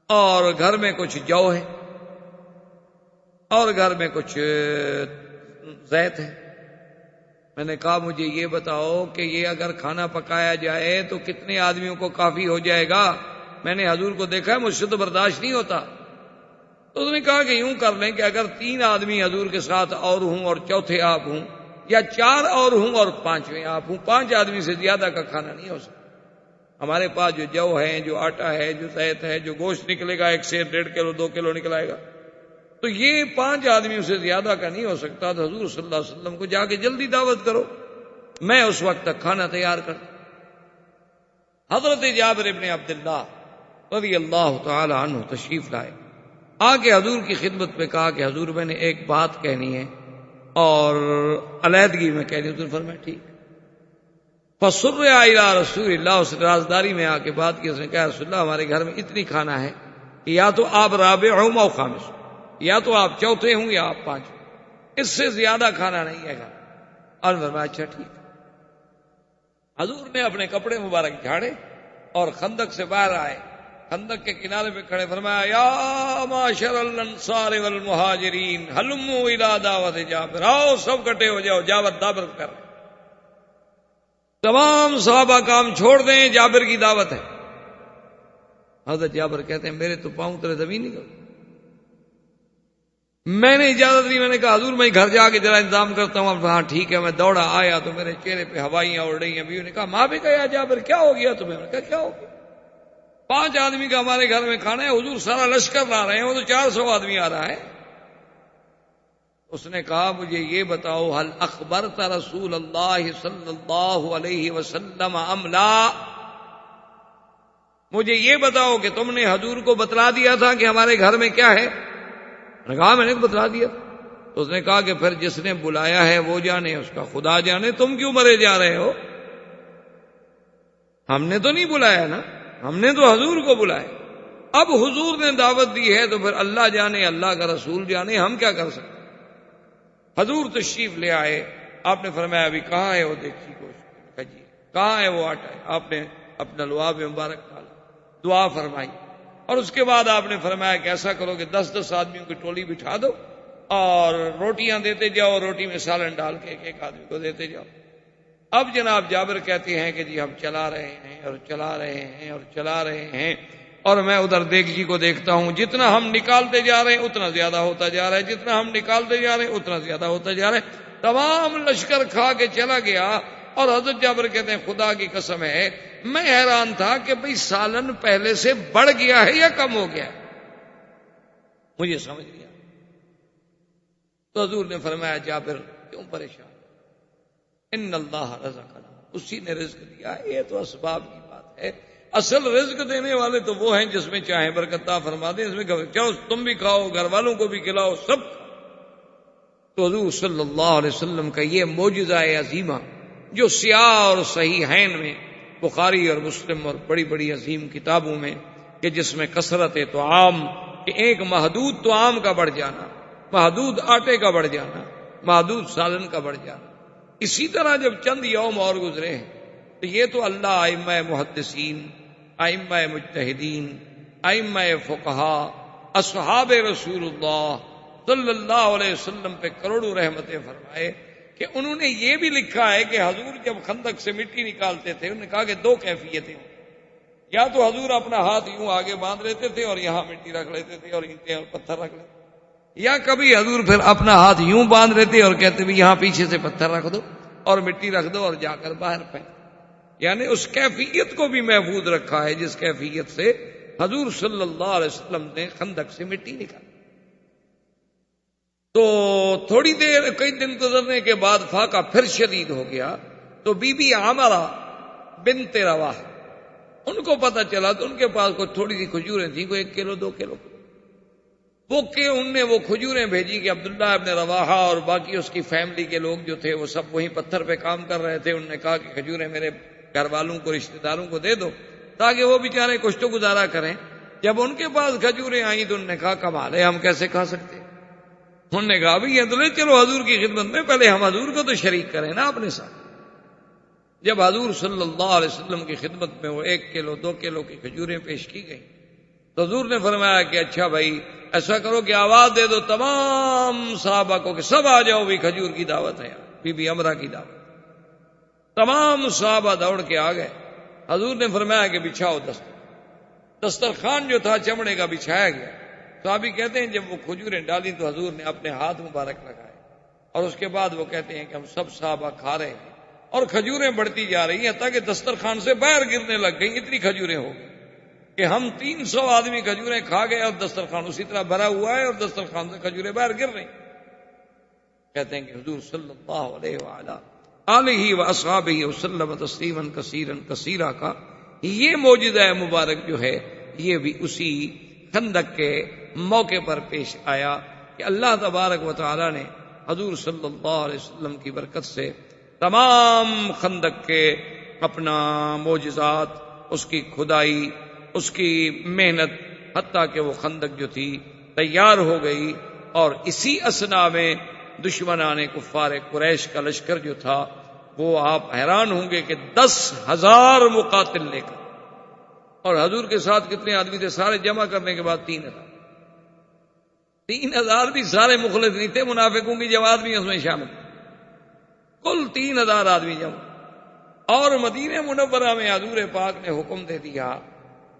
اور گھر میں کچھ جو ہے، اور گھر میں کچھ زیت ہے۔ میں نے کہا مجھے یہ بتاؤ کہ یہ اگر کھانا پکایا جائے تو کتنے آدمیوں کو کافی ہو جائے گا؟ میں نے حضور کو دیکھا ہے، مجھ سے تو برداشت نہیں ہوتا۔ تو اس نے کہا کہ یوں کر لیں کہ اگر 3 آدمی حضور کے ساتھ اور ہوں اور چوتھے آپ ہوں، یا 4 اور ہوں اور 5ویں آپ ہوں، 5 آدمی سے زیادہ کا کھانا نہیں ہو سکتا۔ ہمارے پاس جو جو ہے، جو آٹا ہے، جو زیت ہے، جو گوشت نکلے گا 1 سے 1.5 کلو 2 کلو نکلائے گا، تو یہ 5 آدمیوں سے زیادہ کا نہیں ہو سکتا۔ تو حضور صلی اللہ علیہ وسلم کو جا کے جلدی دعوت کرو، میں اس وقت تک کھانا تیار کر۔ حضرت جابر ابن عبداللہ رضی اللہ تعالی عنہ تشریف لائے، آ کے حضور کی خدمت میں کہا کہ حضور میں نے ایک بات کہنی ہے اور علیحدگی میں کہنی ہے۔ حضور فرمایا ٹھیک۔ فسر الی رسول اللہ، اس نے رازداری میں آ کے بات کی۔ اس نے کہا رسول اللہ ہمارے گھر میں اتنی کھانا ہے کہ یا تو آپ رابع ہوں او خامس، یا تو آپ چوتھے ہوں یا آپ 5ویں، اس سے زیادہ کھانا نہیں ہے گھر۔ اور فرمایا اچھا ٹھیک۔ حضور نے اپنے کپڑے مبارک جھاڑے اور خندق سے باہر آئے، خندق کے کنارے پہ کھڑے فرمایا یا معاشر الانصار والمہاجرین ہلموا الی دعوت جابر، آؤ سب کٹے ہو جاؤ، دعوت کر۔ تمام صحابہ کام چھوڑ دیں، جابر کی دعوت ہے۔ حضرت جابر کہتے ہیں میرے تو پاؤں تلے زمین نہیں گئی، میں نے اجازت دی۔ میں نے کہا حضور میں گھر جا کے ذرا انتظام کرتا ہوں۔ اب ہاں ٹھیک ہے۔ میں دوڑا آیا تو میرے چہرے پہ ہوائیاں اڑ رہی ہیں۔ بیوی نے کہا ماں بھی کہا جابر کیا ہو گیا تمہیں؟ میں نے کہا کیا ہو گیا؟ 5 آدمی کا ہمارے گھر میں کھانا ہے، حضور سارا لشکر لا رہے ہیں، وہ تو 400 آدمی آ رہا ہے۔ اس نے کہا مجھے یہ بتاؤ حل اخبرت رسول اللہ صلی اللہ علیہ وسلم ام لا، مجھے یہ بتاؤ کہ تم نے حضور کو بتلا دیا تھا کہ ہمارے گھر میں کیا ہے؟ میں نے کہا میں نے بتلا دیا۔ تو اس نے کہا کہ پھر جس نے بلایا ہے وہ جانے، اس کا خدا جانے، تم کیوں مرے جا رہے ہو؟ ہم نے تو نہیں بلایا نا، ہم نے تو حضور کو بلایا۔ اب حضور نے دعوت دی ہے تو پھر اللہ جانے، اللہ کا رسول جانے، ہم کیا کر سکتے؟ حضور تشریف لے آئے، آپ نے فرمایا ابھی کہاں ہے وہ دیکھی گوشت؟ جی کہاں ہے وہ آٹا ہے؟ آپ نے اپنا لعاب مبارک ڈالا، دعا فرمائی، اور اس کے بعد آپ نے فرمایا کہ ایسا کرو کہ 10-10 آدمیوں کی ٹولی بٹھا دو اور روٹیاں دیتے جاؤ، روٹی میں سالن ڈال کے ایک آدمی کو دیتے جاؤ۔ اب جناب جابر کہتے ہیں کہ جی ہم چلا رہے ہیں اور چلا رہے ہیں اور چلا رہے ہیں، اور میں ادھر دیگچی کو دیکھتا ہوں، جتنا ہم نکالتے جا رہے ہیں اتنا زیادہ ہوتا جا رہا ہے، جتنا ہم نکالتے جا رہے ہیں اتنا زیادہ ہوتا جا رہا ہے، تمام لشکر کھا کے چلا گیا۔ اور حضرت جابر کہتے ہیں خدا کی قسم ہے میں حیران تھا کہ بھئی سالن پہلے سے بڑھ گیا ہے یا کم ہو گیا ہے، مجھے سمجھ نہیں آیا۔ تو حضور نے فرمایا جابر کیوں پریشان، ان اللہ رزقنا، اسی نے رزق دیا ہے، یہ تو اسباب کی بات ہے، اصل رزق دینے والے تو وہ ہیں جس میں چاہیں برکت عطا فرما دیں، اس میں چاہو تم بھی کھاؤ، گھر والوں کو بھی کھلاؤ، سب۔ تو حضور صلی اللہ علیہ وسلم کا یہ معجزہ عظیمہ جو سیاہ اور صحیحین میں، بخاری اور مسلم اور بڑی بڑی عظیم کتابوں میں، کہ جس میں کثرت طعام، کہ ایک محدود طعام کا بڑھ جانا، محدود آٹے کا بڑھ جانا، محدود سالن کا بڑھ جانا، اسی طرح جب چند یوم اور گزرے ہیں تو یہ تو اللہ ائمہ محدثین، ائمہ مجتہدین، ائمہ فقہا، اصحاب رسول اللہ صلی اللہ علیہ وسلم پہ کروڑوں رحمتیں فرمائے کہ انہوں نے یہ بھی لکھا ہے کہ حضور جب خندق سے مٹی نکالتے تھے انہوں نے کہا کہ 2 کیفیتیں ہیں، یا تو حضور اپنا ہاتھ یوں آگے باندھ لیتے تھے اور یہاں مٹی رکھ لیتے تھے اور اینٹیں اور پتھر رکھ لیتے، یا کبھی حضور پھر اپنا ہاتھ یوں باندھ لیتے اور کہتے بھی یہاں پیچھے سے پتھر رکھ دو اور مٹی رکھ دو اور جا کر باہر پھینک، یعنی اس کیفیت کو بھی محفوظ رکھا ہے جس کیفیت سے حضور صلی اللہ علیہ وسلم نے خندق سے مٹی نکالی۔ تو تھوڑی دیر، کئی دن گزرنے کے بعد فاقہ پھر شدید ہو گیا، تو بی بی عامرہ بنت رواح ان کو پتہ چلا، تو ان کے پاس کوئی تھوڑی سی کھجوریں تھیں، کوئی 1 کلو 2 کلو، وہ کہ ان نے وہ کھجوریں بھیجی کہ عبداللہ ابن رواحہ اور باقی اس کی فیملی کے لوگ جو تھے وہ سب وہیں پتھر پہ کام کر رہے تھے، انہوں نے کہا کہ کھجوریں میرے گھر والوں کو، رشتہ داروں کو دے دو تاکہ وہ بیچارے کچھ تو گزارا کریں۔ جب ان کے پاس کھجوریں آئیں تو انہوں نے کہا کمال ہے، ہم کیسے کھا سکتے؟ انہوں نے کہا بھی یہ تو لے چلو حضور کی خدمت میں، پہلے ہم حضور کو تو شریک کریں نا اپنے ساتھ۔ جب حضور صلی اللہ علیہ وسلم کی خدمت میں وہ 1 کلو 2 کلو کی کھجوریں پیش کی گئی تو حضور نے فرمایا کہ اچھا بھائی ایسا کرو کہ آواز دے دو تمام صحابہ کو کہ سب آ جاؤ بھی کھجور کی دعوت ہے، بی بی امرہ کی دعوت۔ تمام صحابہ دوڑ کے آ گئے۔ حضور نے فرمایا کہ بچھاؤ دسترخوان جو تھا چمڑے کا بچھایا گیا۔ صحابی کہتے ہیں جب وہ کھجوریں ڈالی تو حضور نے اپنے ہاتھ مبارک لگائے اور اس کے بعد وہ کہتے ہیں کہ ہم سب صحابہ کھا رہے ہیں اور کھجوریں بڑھتی جا رہی ہیں تاکہ دسترخوان سے باہر گرنے لگ گئی، اتنی کھجوریں ہو گئی کہ ہم 300 آدمی کھجوریں کھا گئے اور دسترخوان اسی طرح بھرا ہوا ہے اور دسترخوان سے کھجوریں باہر گر رہی۔ کہتے ہیں کہ حضور صلی اللہ علیہ وآلہ آلہ واصحابہ وسلم تسلیما کثیرا کثیرا کا یہ معجزہ مبارک جو ہے یہ بھی اسی خندق کے موقع پر پیش آیا کہ اللہ تبارک و تعالی نے حضور صلی اللہ علیہ وسلم کی برکت سے تمام خندق کے اپنا معجزات، اس کی کھدائی، اس کی محنت، حتیٰ کہ وہ خندق جو تھی تیار ہو گئی۔ اور اسی اثنا میں دشمنان کفار قریش کا لشکر جو تھا وہ آپ حیران ہوں گے کہ 10,000 مقاتل لے کر، اور حضور کے ساتھ کتنے آدمی تھے سارے جمع کرنے کے بعد 3,000۔ 3,000 بھی سارے مخلص نہیں تھے، منافقوں کی جماعت بھی اس میں شامل تھی، کل 3,000 آدمی جمع۔ اور مدینہ منورہ میں حضور پاک نے حکم دے دیا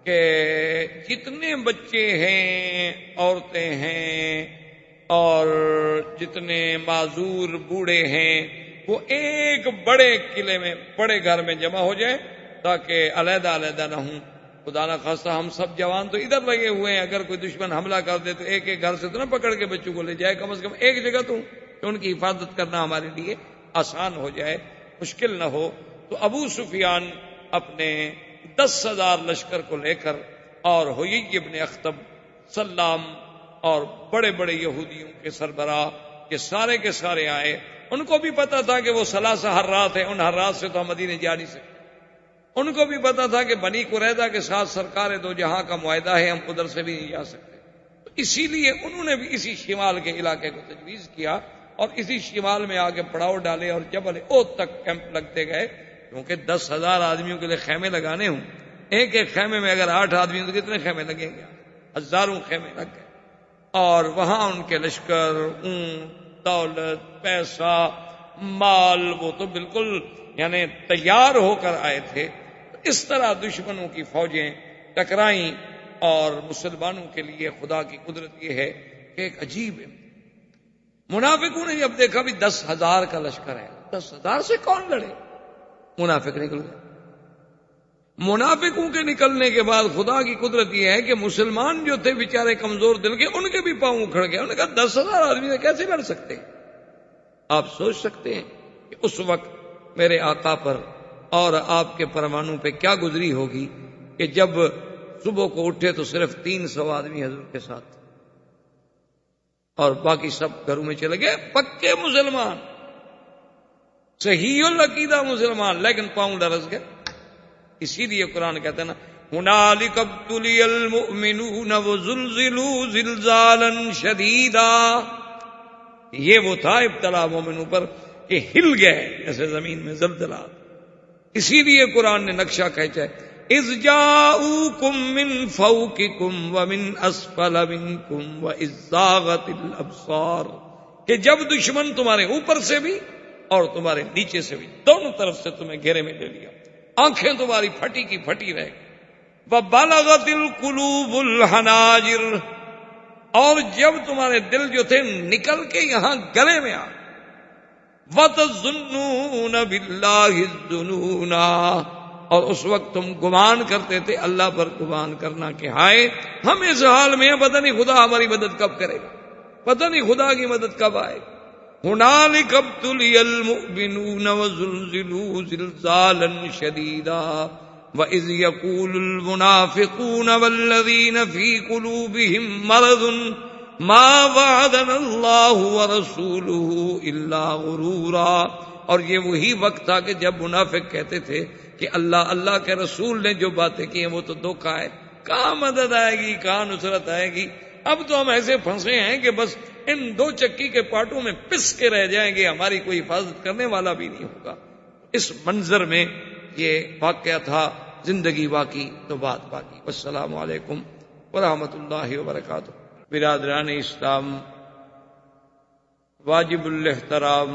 کہ جتنے بچے ہیں، عورتیں ہیں اور جتنے معذور بوڑھے ہیں وہ ایک بڑے قلعے میں، بڑے گھر میں جمع ہو جائیں تاکہ علیحدہ علیحدہ نہ ہوں۔ خدا نہ خواستہ ہم سب جوان تو ادھر لگے ہوئے ہیں، اگر کوئی دشمن حملہ کر دے تو ایک ایک گھر سے تو نہ پکڑ کے بچوں کو لے جائے، کم از کم ایک جگہ تو کہ ان کی حفاظت کرنا ہمارے لیے آسان ہو جائے، مشکل نہ ہو۔ تو ابو سفیان اپنے 10,000 لشکر کو لے کر اور ہوئی ابن اخطب، سلام اور بڑے بڑے یہودیوں کے سربراہ یہ سارے کے سارے آئے۔ ان کو بھی پتا تھا کہ وہ 3 حرات ہیں، ان حرات سے تو ہم مدینے جا نہیں سکتے۔ ان کو بھی پتا تھا کہ بنی قریظہ کے ساتھ سرکار 2 جہاں کا معاہدہ ہے، ہم ادھر سے بھی نہیں جا سکتے۔ تو اسی لیے انہوں نے بھی اسی شمال کے علاقے کو تجویز کیا اور اسی شمال میں آگے پڑاؤ ڈالے اور جبل احد تک کیمپ لگتے گئے، کیونکہ 10,000 آدمیوں کے لیے خیمے لگانے ہوں، ایک ایک خیمے میں اگر 8 آدمی ہوں تو کتنے خیمے لگیں گے؟ ہزاروں خیمے لگ گئے۔ اور وہاں ان کے لشکر، اونٹ، دولت، پیسہ، مال وہ تو بالکل یعنی تیار ہو کر آئے تھے۔ اس طرح دشمنوں کی فوجیں ٹکرائیں اور مسلمانوں کے لیے خدا کی قدرت یہ ہے کہ ایک عجیب ہے۔ منافقوں نے جب دیکھا بھی 10,000 کا لشکر ہے، 10,000 سے کون لڑے؟ منافق نکل گئے۔ منافقوں کے نکلنے کے بعد خدا کی قدرت یہ ہے کہ مسلمان جو تھے بیچارے کمزور دل کے، ان کے بھی پاؤں اکھڑ گئے۔ انہوں نے کہا 10,000 آدمی سے کیسے لڑ سکتے ہیں؟ آپ سوچ سکتے ہیں کہ اس وقت میرے آقا پر اور آپ کے پروانوں پہ کیا گزری ہوگی کہ جب صبح کو اٹھے تو صرف 300 آدمی حضور کے ساتھ اور باقی سب گھروں میں چلے گئے، پکے مسلمان، صحیح العقیدہ مسلمان، لیکن پاؤں لرز گئے۔ اسی لیے قرآن کہتا ہے نا ہنالک ابتلی المؤمنون وزلزلوا زلزالا شدیدا، یہ وہ تھا ابتلا مومنوں پر کہ ہل گئے جیسے زمین میں زلزلہ۔ اسی لیے قرآن نے نقشہ کھینچا ہے اذ جاؤکم من فوقکم ومن اسفل منکم واذ زاغت الابصار، کہ جب دشمن تمہارے اوپر سے بھی اور تمہارے نیچے سے بھی، دونوں طرف سے تمہیں گھیرے میں لے لیا، آنکھیں تمہاری پھٹی کی پھٹی رہ گئی۔ وَبَلَغَتِ الْقُلُوبُ الْحَنَاجِرَ، اور جب تمہارے دل جو تھے نکل کے یہاں گلے میں آ، وَتَظُنُّونَ بِاللَّهِ الظُّنُونَا، اور اس وقت تم گمان کرتے تھے اللہ پر گمان کرنا کہ ہائے ہم اس حال میں ہیں، پتہ نہیں خدا ہماری مدد کب کرے گا، پتہ نہیں خدا کی مدد کب آئے۔ هنالک ابتلی المؤمنون وزلزلوا زلزالا شدیدا وَإِذْ يَقُولُ الْمُنَافِقُونَ وَالَّذِينَ فِي قُلُوبِهِم مَّرَضٌ مَّا وَعَدَنَا اللَّهُ وَرَسُولُهُ إِلَّا غُرُورًا، اور یہ وہی وقت تھا کہ جب منافق کہتے تھے کہ اللہ کے رسول نے جو باتیں کی ہیں وہ تو دھوکہ ہے، کہاں مدد آئے گی، کہاں نصرت آئے گی، اب تو ہم ایسے پھنسے ہیں کہ بس ان 2 چکی کے پاٹوں میں پس کے رہ جائیں گے، ہماری کوئی حفاظت کرنے والا بھی نہیں ہوگا۔ اس منظر میں یہ واقعہ تھا، زندگی باقی تو بات باقی۔ والسلام علیکم ورحمۃ اللہ وبرکاتہ۔ برادران اسلام، واجب الاحترام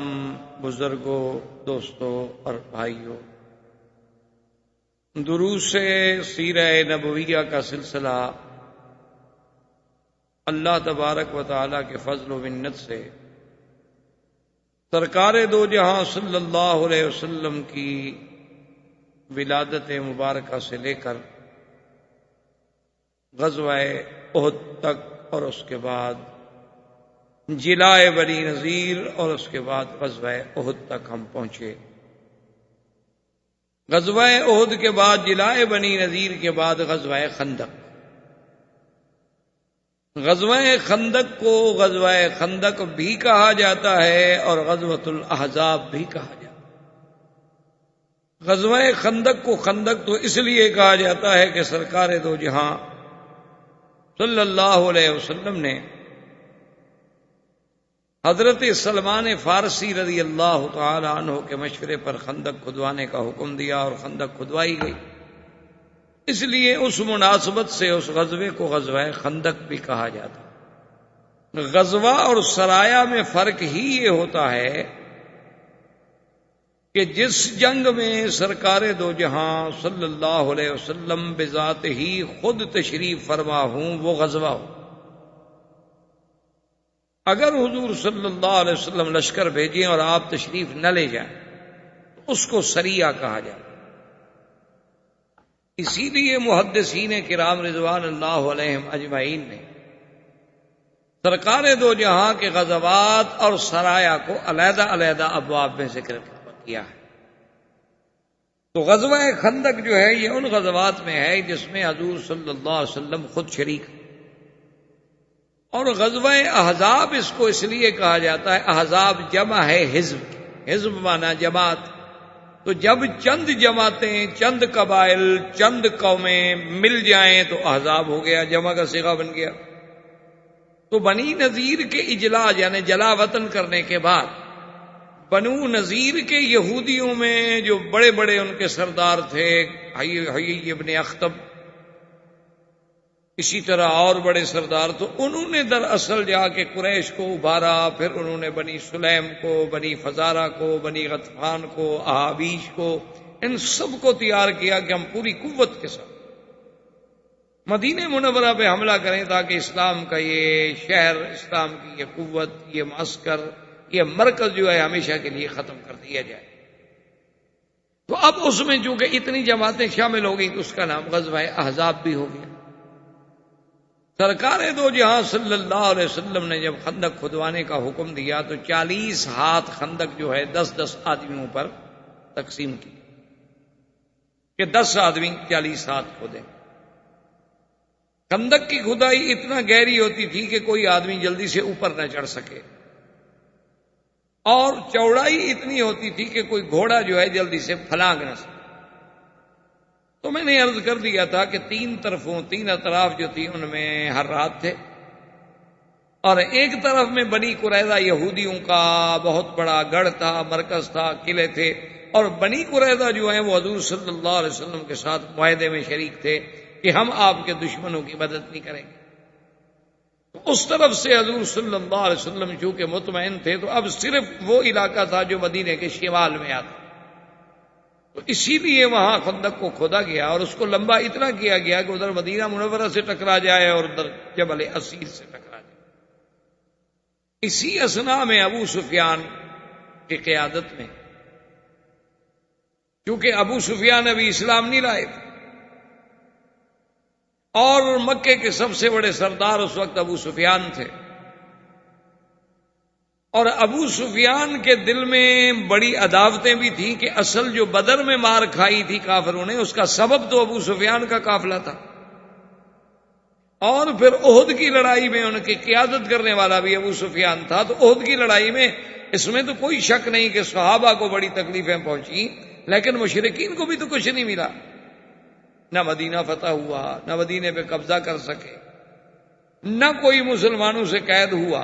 بزرگوں، دوستوں اور بھائیوں، دروس سیرہ نبویہ کا سلسلہ اللہ تبارک و تعالی کے فضل و منت سے سرکار دو جہاں صلی اللہ علیہ وسلم کی ولادت مبارکہ سے لے کر غزوہ احد تک اور اس کے بعد جلائے بنی نذیر اور اس کے بعد غزوہ احد تک ہم پہنچے۔ غزوہ احد کے بعد جلائے بنی نذیر کے بعد غزوہ خندق۔ غزوہ خندق کو غزوہ خندق بھی کہا جاتا ہے اور غزوۃ الاحزاب بھی کہا جاتا ہے۔ غزوہ خندق کو خندق تو اس لیے کہا جاتا ہے کہ سرکار دو جہاں صلی اللہ علیہ وسلم نے حضرت سلمان فارسی رضی اللہ تعالی عنہ کے مشورے پر خندق کھدوانے کا حکم دیا اور خندق کھدوائی گئی، اس لیے اس مناسبت سے اس غزوے کو غزوہ خندق بھی کہا جاتا۔ غزوہ اور سرایہ میں فرق ہی یہ ہوتا ہے کہ جس جنگ میں سرکار دو جہاں صلی اللہ علیہ وسلم بذات ہی خود تشریف فرما ہوں وہ غزوہ ہو۔ اگر حضور صلی اللہ علیہ وسلم لشکر بھیجیں اور آپ تشریف نہ لے جائیں تو اس کو سریہ کہا جائے۔ اسی لیے محدثین کرام رضوان اللہ علیہم اجمعین نے سرکار دو جہاں کے غزوات اور سرایہ کو علیحدہ علیحدہ ابواب میں ذکر کیا ہے۔ تو غزوہ خندق جو ہے یہ ان غزوات میں ہے جس میں حضور صلی اللہ علیہ وسلم خود شریک ہے، اور غزوہ احزاب اس کو اس لیے کہا جاتا ہے، احزاب جمع ہے حزب، حزب مانا جماعت، تو جب چند جماعتیں، چند قبائل، چند قومیں مل جائیں تو احزاب ہو گیا، جمع کا صیغہ بن گیا۔ تو بنی نذیر کے اجلاء یعنی جلا وطن کرنے کے بعد بنو نذیر کے یہودیوں میں جو بڑے بڑے ان کے سردار تھے، حیی ابن اخطب، اسی طرح اور بڑے سردار، تو انہوں نے دراصل جا کے قریش کو ابھارا، پھر انہوں نے بنی سلیم کو، بنی فزارہ کو، بنی غطفان کو، احابیش کو، ان سب کو تیار کیا کہ ہم پوری قوت کے ساتھ مدینہ منورہ پہ حملہ کریں تاکہ اسلام کا یہ شہر، اسلام کی یہ قوت، یہ معسکر، یہ مرکز جو ہے ہمیشہ کے لیے ختم کر دیا جائے۔ تو اب اس میں چونکہ اتنی جماعتیں شامل ہو گئی تو اس کا نام غزوہ احزاب بھی ہو گیا۔ سرکار دو جہاں صلی اللہ علیہ وسلم نے جب خندق کھدوانے کا حکم دیا تو 40 ہاتھ خندق جو ہے 10-10 آدمیوں پر تقسیم کی کہ 10 آدمی 40 ہاتھ کھودیں۔ خندق کی کھدائی اتنا گہری ہوتی تھی کہ کوئی آدمی جلدی سے اوپر نہ چڑھ سکے، اور چوڑائی اتنی ہوتی تھی کہ کوئی گھوڑا جو ہے جلدی سے پھلانگ نہ سکے۔ تو میں نے عرض کر دیا تھا کہ 3 اطراف جو تھی ان میں حرات تھے، اور ایک طرف میں بنی قریظہ یہودیوں کا بہت بڑا گڑھ تھا، مرکز تھا، قلعے تھے، اور بنی قریظہ جو ہیں وہ حضور صلی اللہ علیہ وسلم کے ساتھ معاہدے میں شریک تھے کہ ہم آپ کے دشمنوں کی مدد نہیں کریں گے۔ تو اس طرف سے حضور صلی اللہ علیہ وسلم چونکہ مطمئن تھے تو اب صرف وہ علاقہ تھا جو مدینے کے شمال میں آتا، تو اسی لیے وہاں خندق کو کھودا گیا اور اس کو لمبا اتنا کیا گیا کہ ادھر مدینہ منورہ سے ٹکرا جائے اور ادھر جبل اسیر سے ٹکرا جائے۔ اسی اثنا میں ابو سفیان کی قیادت میں، کیونکہ ابو سفیان ابھی اسلام نہیں لائے تھے اور مکے کے سب سے بڑے سردار اس وقت ابو سفیان تھے، اور ابو سفیان کے دل میں بڑی عداوتیں بھی تھیں کہ اصل جو بدر میں مار کھائی تھی کافروں نے اس کا سبب تو ابو سفیان کا قافلہ تھا، اور پھر احد کی لڑائی میں ان کی قیادت کرنے والا بھی ابو سفیان تھا۔ تو احد کی لڑائی میں اس میں تو کوئی شک نہیں کہ صحابہ کو بڑی تکلیفیں پہنچی، لیکن مشرکین کو بھی تو کچھ نہیں ملا، نہ مدینہ فتح ہوا، نہ مدینے پہ قبضہ کر سکے، نہ کوئی مسلمانوں سے قید ہوا،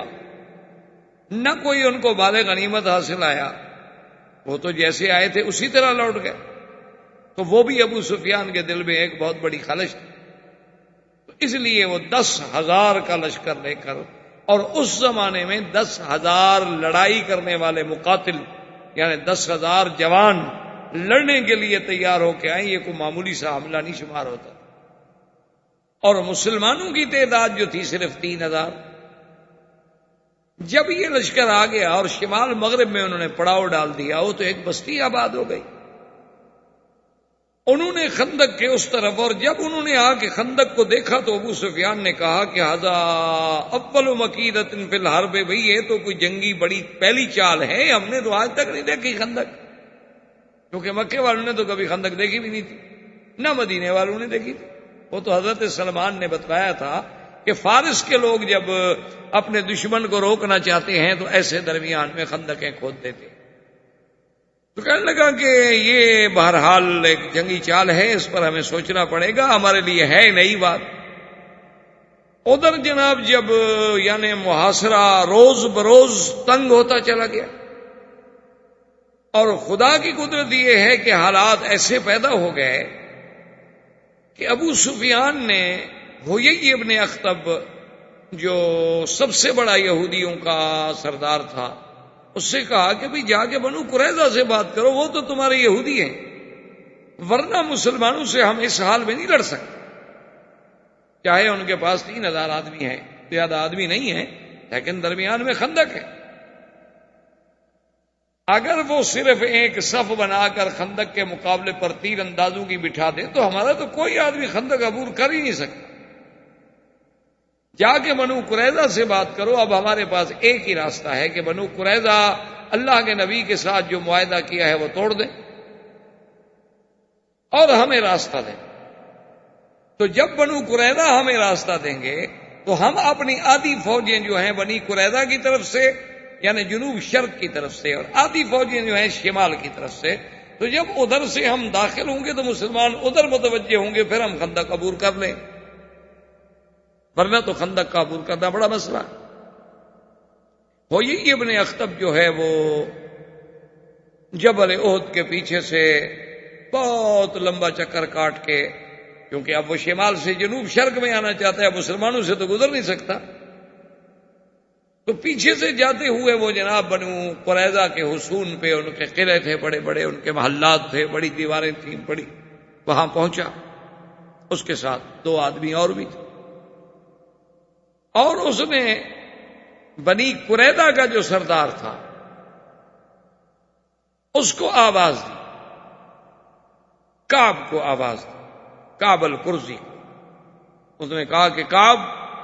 نہ کوئی ان کو مال غنیمت حاصل آیا۔ وہ تو جیسے آئے تھے اسی طرح لوٹ گئے. تو وہ بھی ابو سفیان کے دل میں ایک بہت بڑی خلش تھی. تو اس لیے وہ 10,000 کا لشکر لے کر، اور اس زمانے میں 10,000 لڑائی کرنے والے مقاتل، یعنی 10,000 جوان لڑنے کے لیے تیار ہو کے آئے، یہ کوئی معمولی سا حملہ نہیں شمار ہوتا. اور مسلمانوں کی تعداد جو تھی صرف 3,000. جب یہ لشکر آ گیا اور شمال مغرب میں انہوں نے پڑاؤ ڈال دیا، وہ تو ایک بستی آباد ہو گئی. انہوں نے خندق کے اس طرف، اور جب انہوں نے آ کے خندق کو دیکھا تو ابو سفیان نے کہا کہ ھذا اول مکیدۃ فی الحرب، بھئی یہ تو کوئی جنگی بڑی پہلی چال ہے، ہم نے تو آج تک نہیں دیکھی خندق. کیونکہ مکے والوں نے تو کبھی خندق دیکھی بھی نہیں تھی، نہ مدینے والوں نے دیکھی تھی. وہ تو حضرت سلمان نے بتلایا تھا کہ فارس کے لوگ جب اپنے دشمن کو روکنا چاہتے ہیں تو ایسے درمیان میں خندقیں کھود دیتے. تو کہنے لگا کہ یہ بہرحال ایک جنگی چال ہے، اس پر ہمیں سوچنا پڑے گا، ہمارے لیے ہے نئی بات. ادھر جناب جب یعنی محاصرہ روز بروز تنگ ہوتا چلا گیا، اور خدا کی قدرت یہ ہے کہ حالات ایسے پیدا ہو گئے کہ ابو سفیان نے حیی ابن اخطب، جو سب سے بڑا یہودیوں کا سردار تھا، اس سے کہا کہ بھئی جا کے بنو قریظہ سے بات کرو، وہ تو تمہارے یہودی ہیں، ورنہ مسلمانوں سے ہم اس حال میں نہیں لڑ سکتے. چاہے ان کے پاس 3,000 آدمی ہیں، زیادہ آدمی نہیں ہیں، لیکن درمیان میں خندق ہے. اگر وہ صرف ایک صف بنا کر خندق کے مقابلے پر تیر اندازوں کی بٹھا دے تو ہمارا تو کوئی آدمی خندق عبور کر ہی نہیں سکتا. جا کے بنو قریظہ سے بات کرو. اب ہمارے پاس ایک ہی راستہ ہے کہ بنو قریظہ اللہ کے نبی کے ساتھ جو معاہدہ کیا ہے وہ توڑ دیں اور ہمیں راستہ دیں. تو جب بنو قریظہ ہمیں راستہ دیں گے تو ہم اپنی آدھی فوجیں جو ہیں بنی قریظہ کی طرف سے، یعنی جنوب شرق کی طرف سے، اور آدھی فوجیں جو ہیں شمال کی طرف سے، تو جب ادھر سے ہم داخل ہوں گے تو مسلمان ادھر متوجہ ہوں گے، پھر ہم خندق عبور کر لیں، ورنہ تو خندق کا عبور کرنا بڑا مسئلہ. حیی ابن اخطب جو ہے وہ جبل احد کے پیچھے سے بہت لمبا چکر کاٹ کے، کیونکہ اب وہ شمال سے جنوب شرق میں آنا چاہتا ہے، مسلمانوں سے تو گزر نہیں سکتا، تو پیچھے سے جاتے ہوئے وہ جناب بنو قریظہ کے حصون پہ، ان کے قلعے تھے بڑے بڑے، ان کے محلات تھے، بڑی دیواریں تھیں بڑی، وہاں پہنچا. اس کے ساتھ 2 آدمی اور بھی تھے، اور اس نے بنی قریظہ کا جو سردار تھا اس کو آواز دی، کعب کو آواز دی، کعب القرظی. اس نے کہا کہ کعب،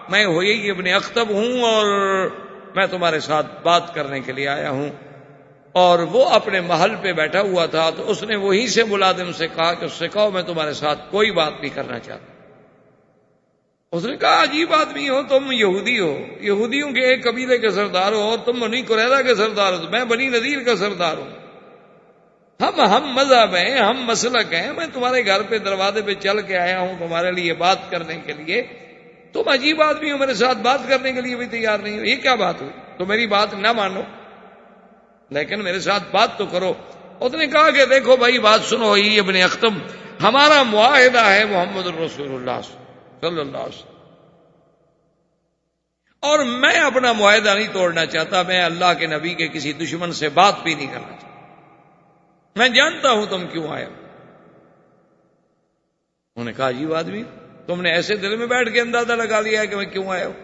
میں حیی ابن اخطب ہوں اور میں تمہارے ساتھ بات کرنے کے لیے آیا ہوں. اور وہ اپنے محل پہ بیٹھا ہوا تھا، تو اس نے وہیں سے ملازم سے کہا کہ اس سے کہو میں تمہارے ساتھ کوئی بات نہیں کرنا چاہتا. اس نے کہا عجیب آدمی ہو تم، یہودی ہو، یہودیوں کے ایک قبیلے کے سردار ہو، اور تم بنی قریظہ کے سردار ہو، میں بنی نذیر کا سردار ہوں. ہم مذہب ہیں، ہم مسلک ہیں، میں تمہارے گھر پہ دروازے پہ چل کے آیا ہوں تمہارے لیے بات کرنے کے لیے، تم عجیب آدمی ہو، میرے ساتھ بات کرنے کے لیے بھی تیار نہیں ہو، یہ کیا بات ہوئی؟ تو میری بات نہ مانو لیکن میرے ساتھ بات تو کرو. اس نے کہا کہ دیکھو بھائی بات سنو، یہ ابن اخطب، ہمارا معاہدہ ہے محمد الرسول اللہ صلی اللہ علیہ وسلم، اور میں اپنا معاہدہ نہیں توڑنا چاہتا، میں اللہ کے نبی کے کسی دشمن سے بات بھی نہیں کرنا چاہتا، میں جانتا ہوں تم کیوں آئے ہو. انہوں نے کہا عجیب آدمی، تم نے ایسے دل میں بیٹھ کے اندازہ لگا لیا ہے کہ میں کیوں آیا ہوں.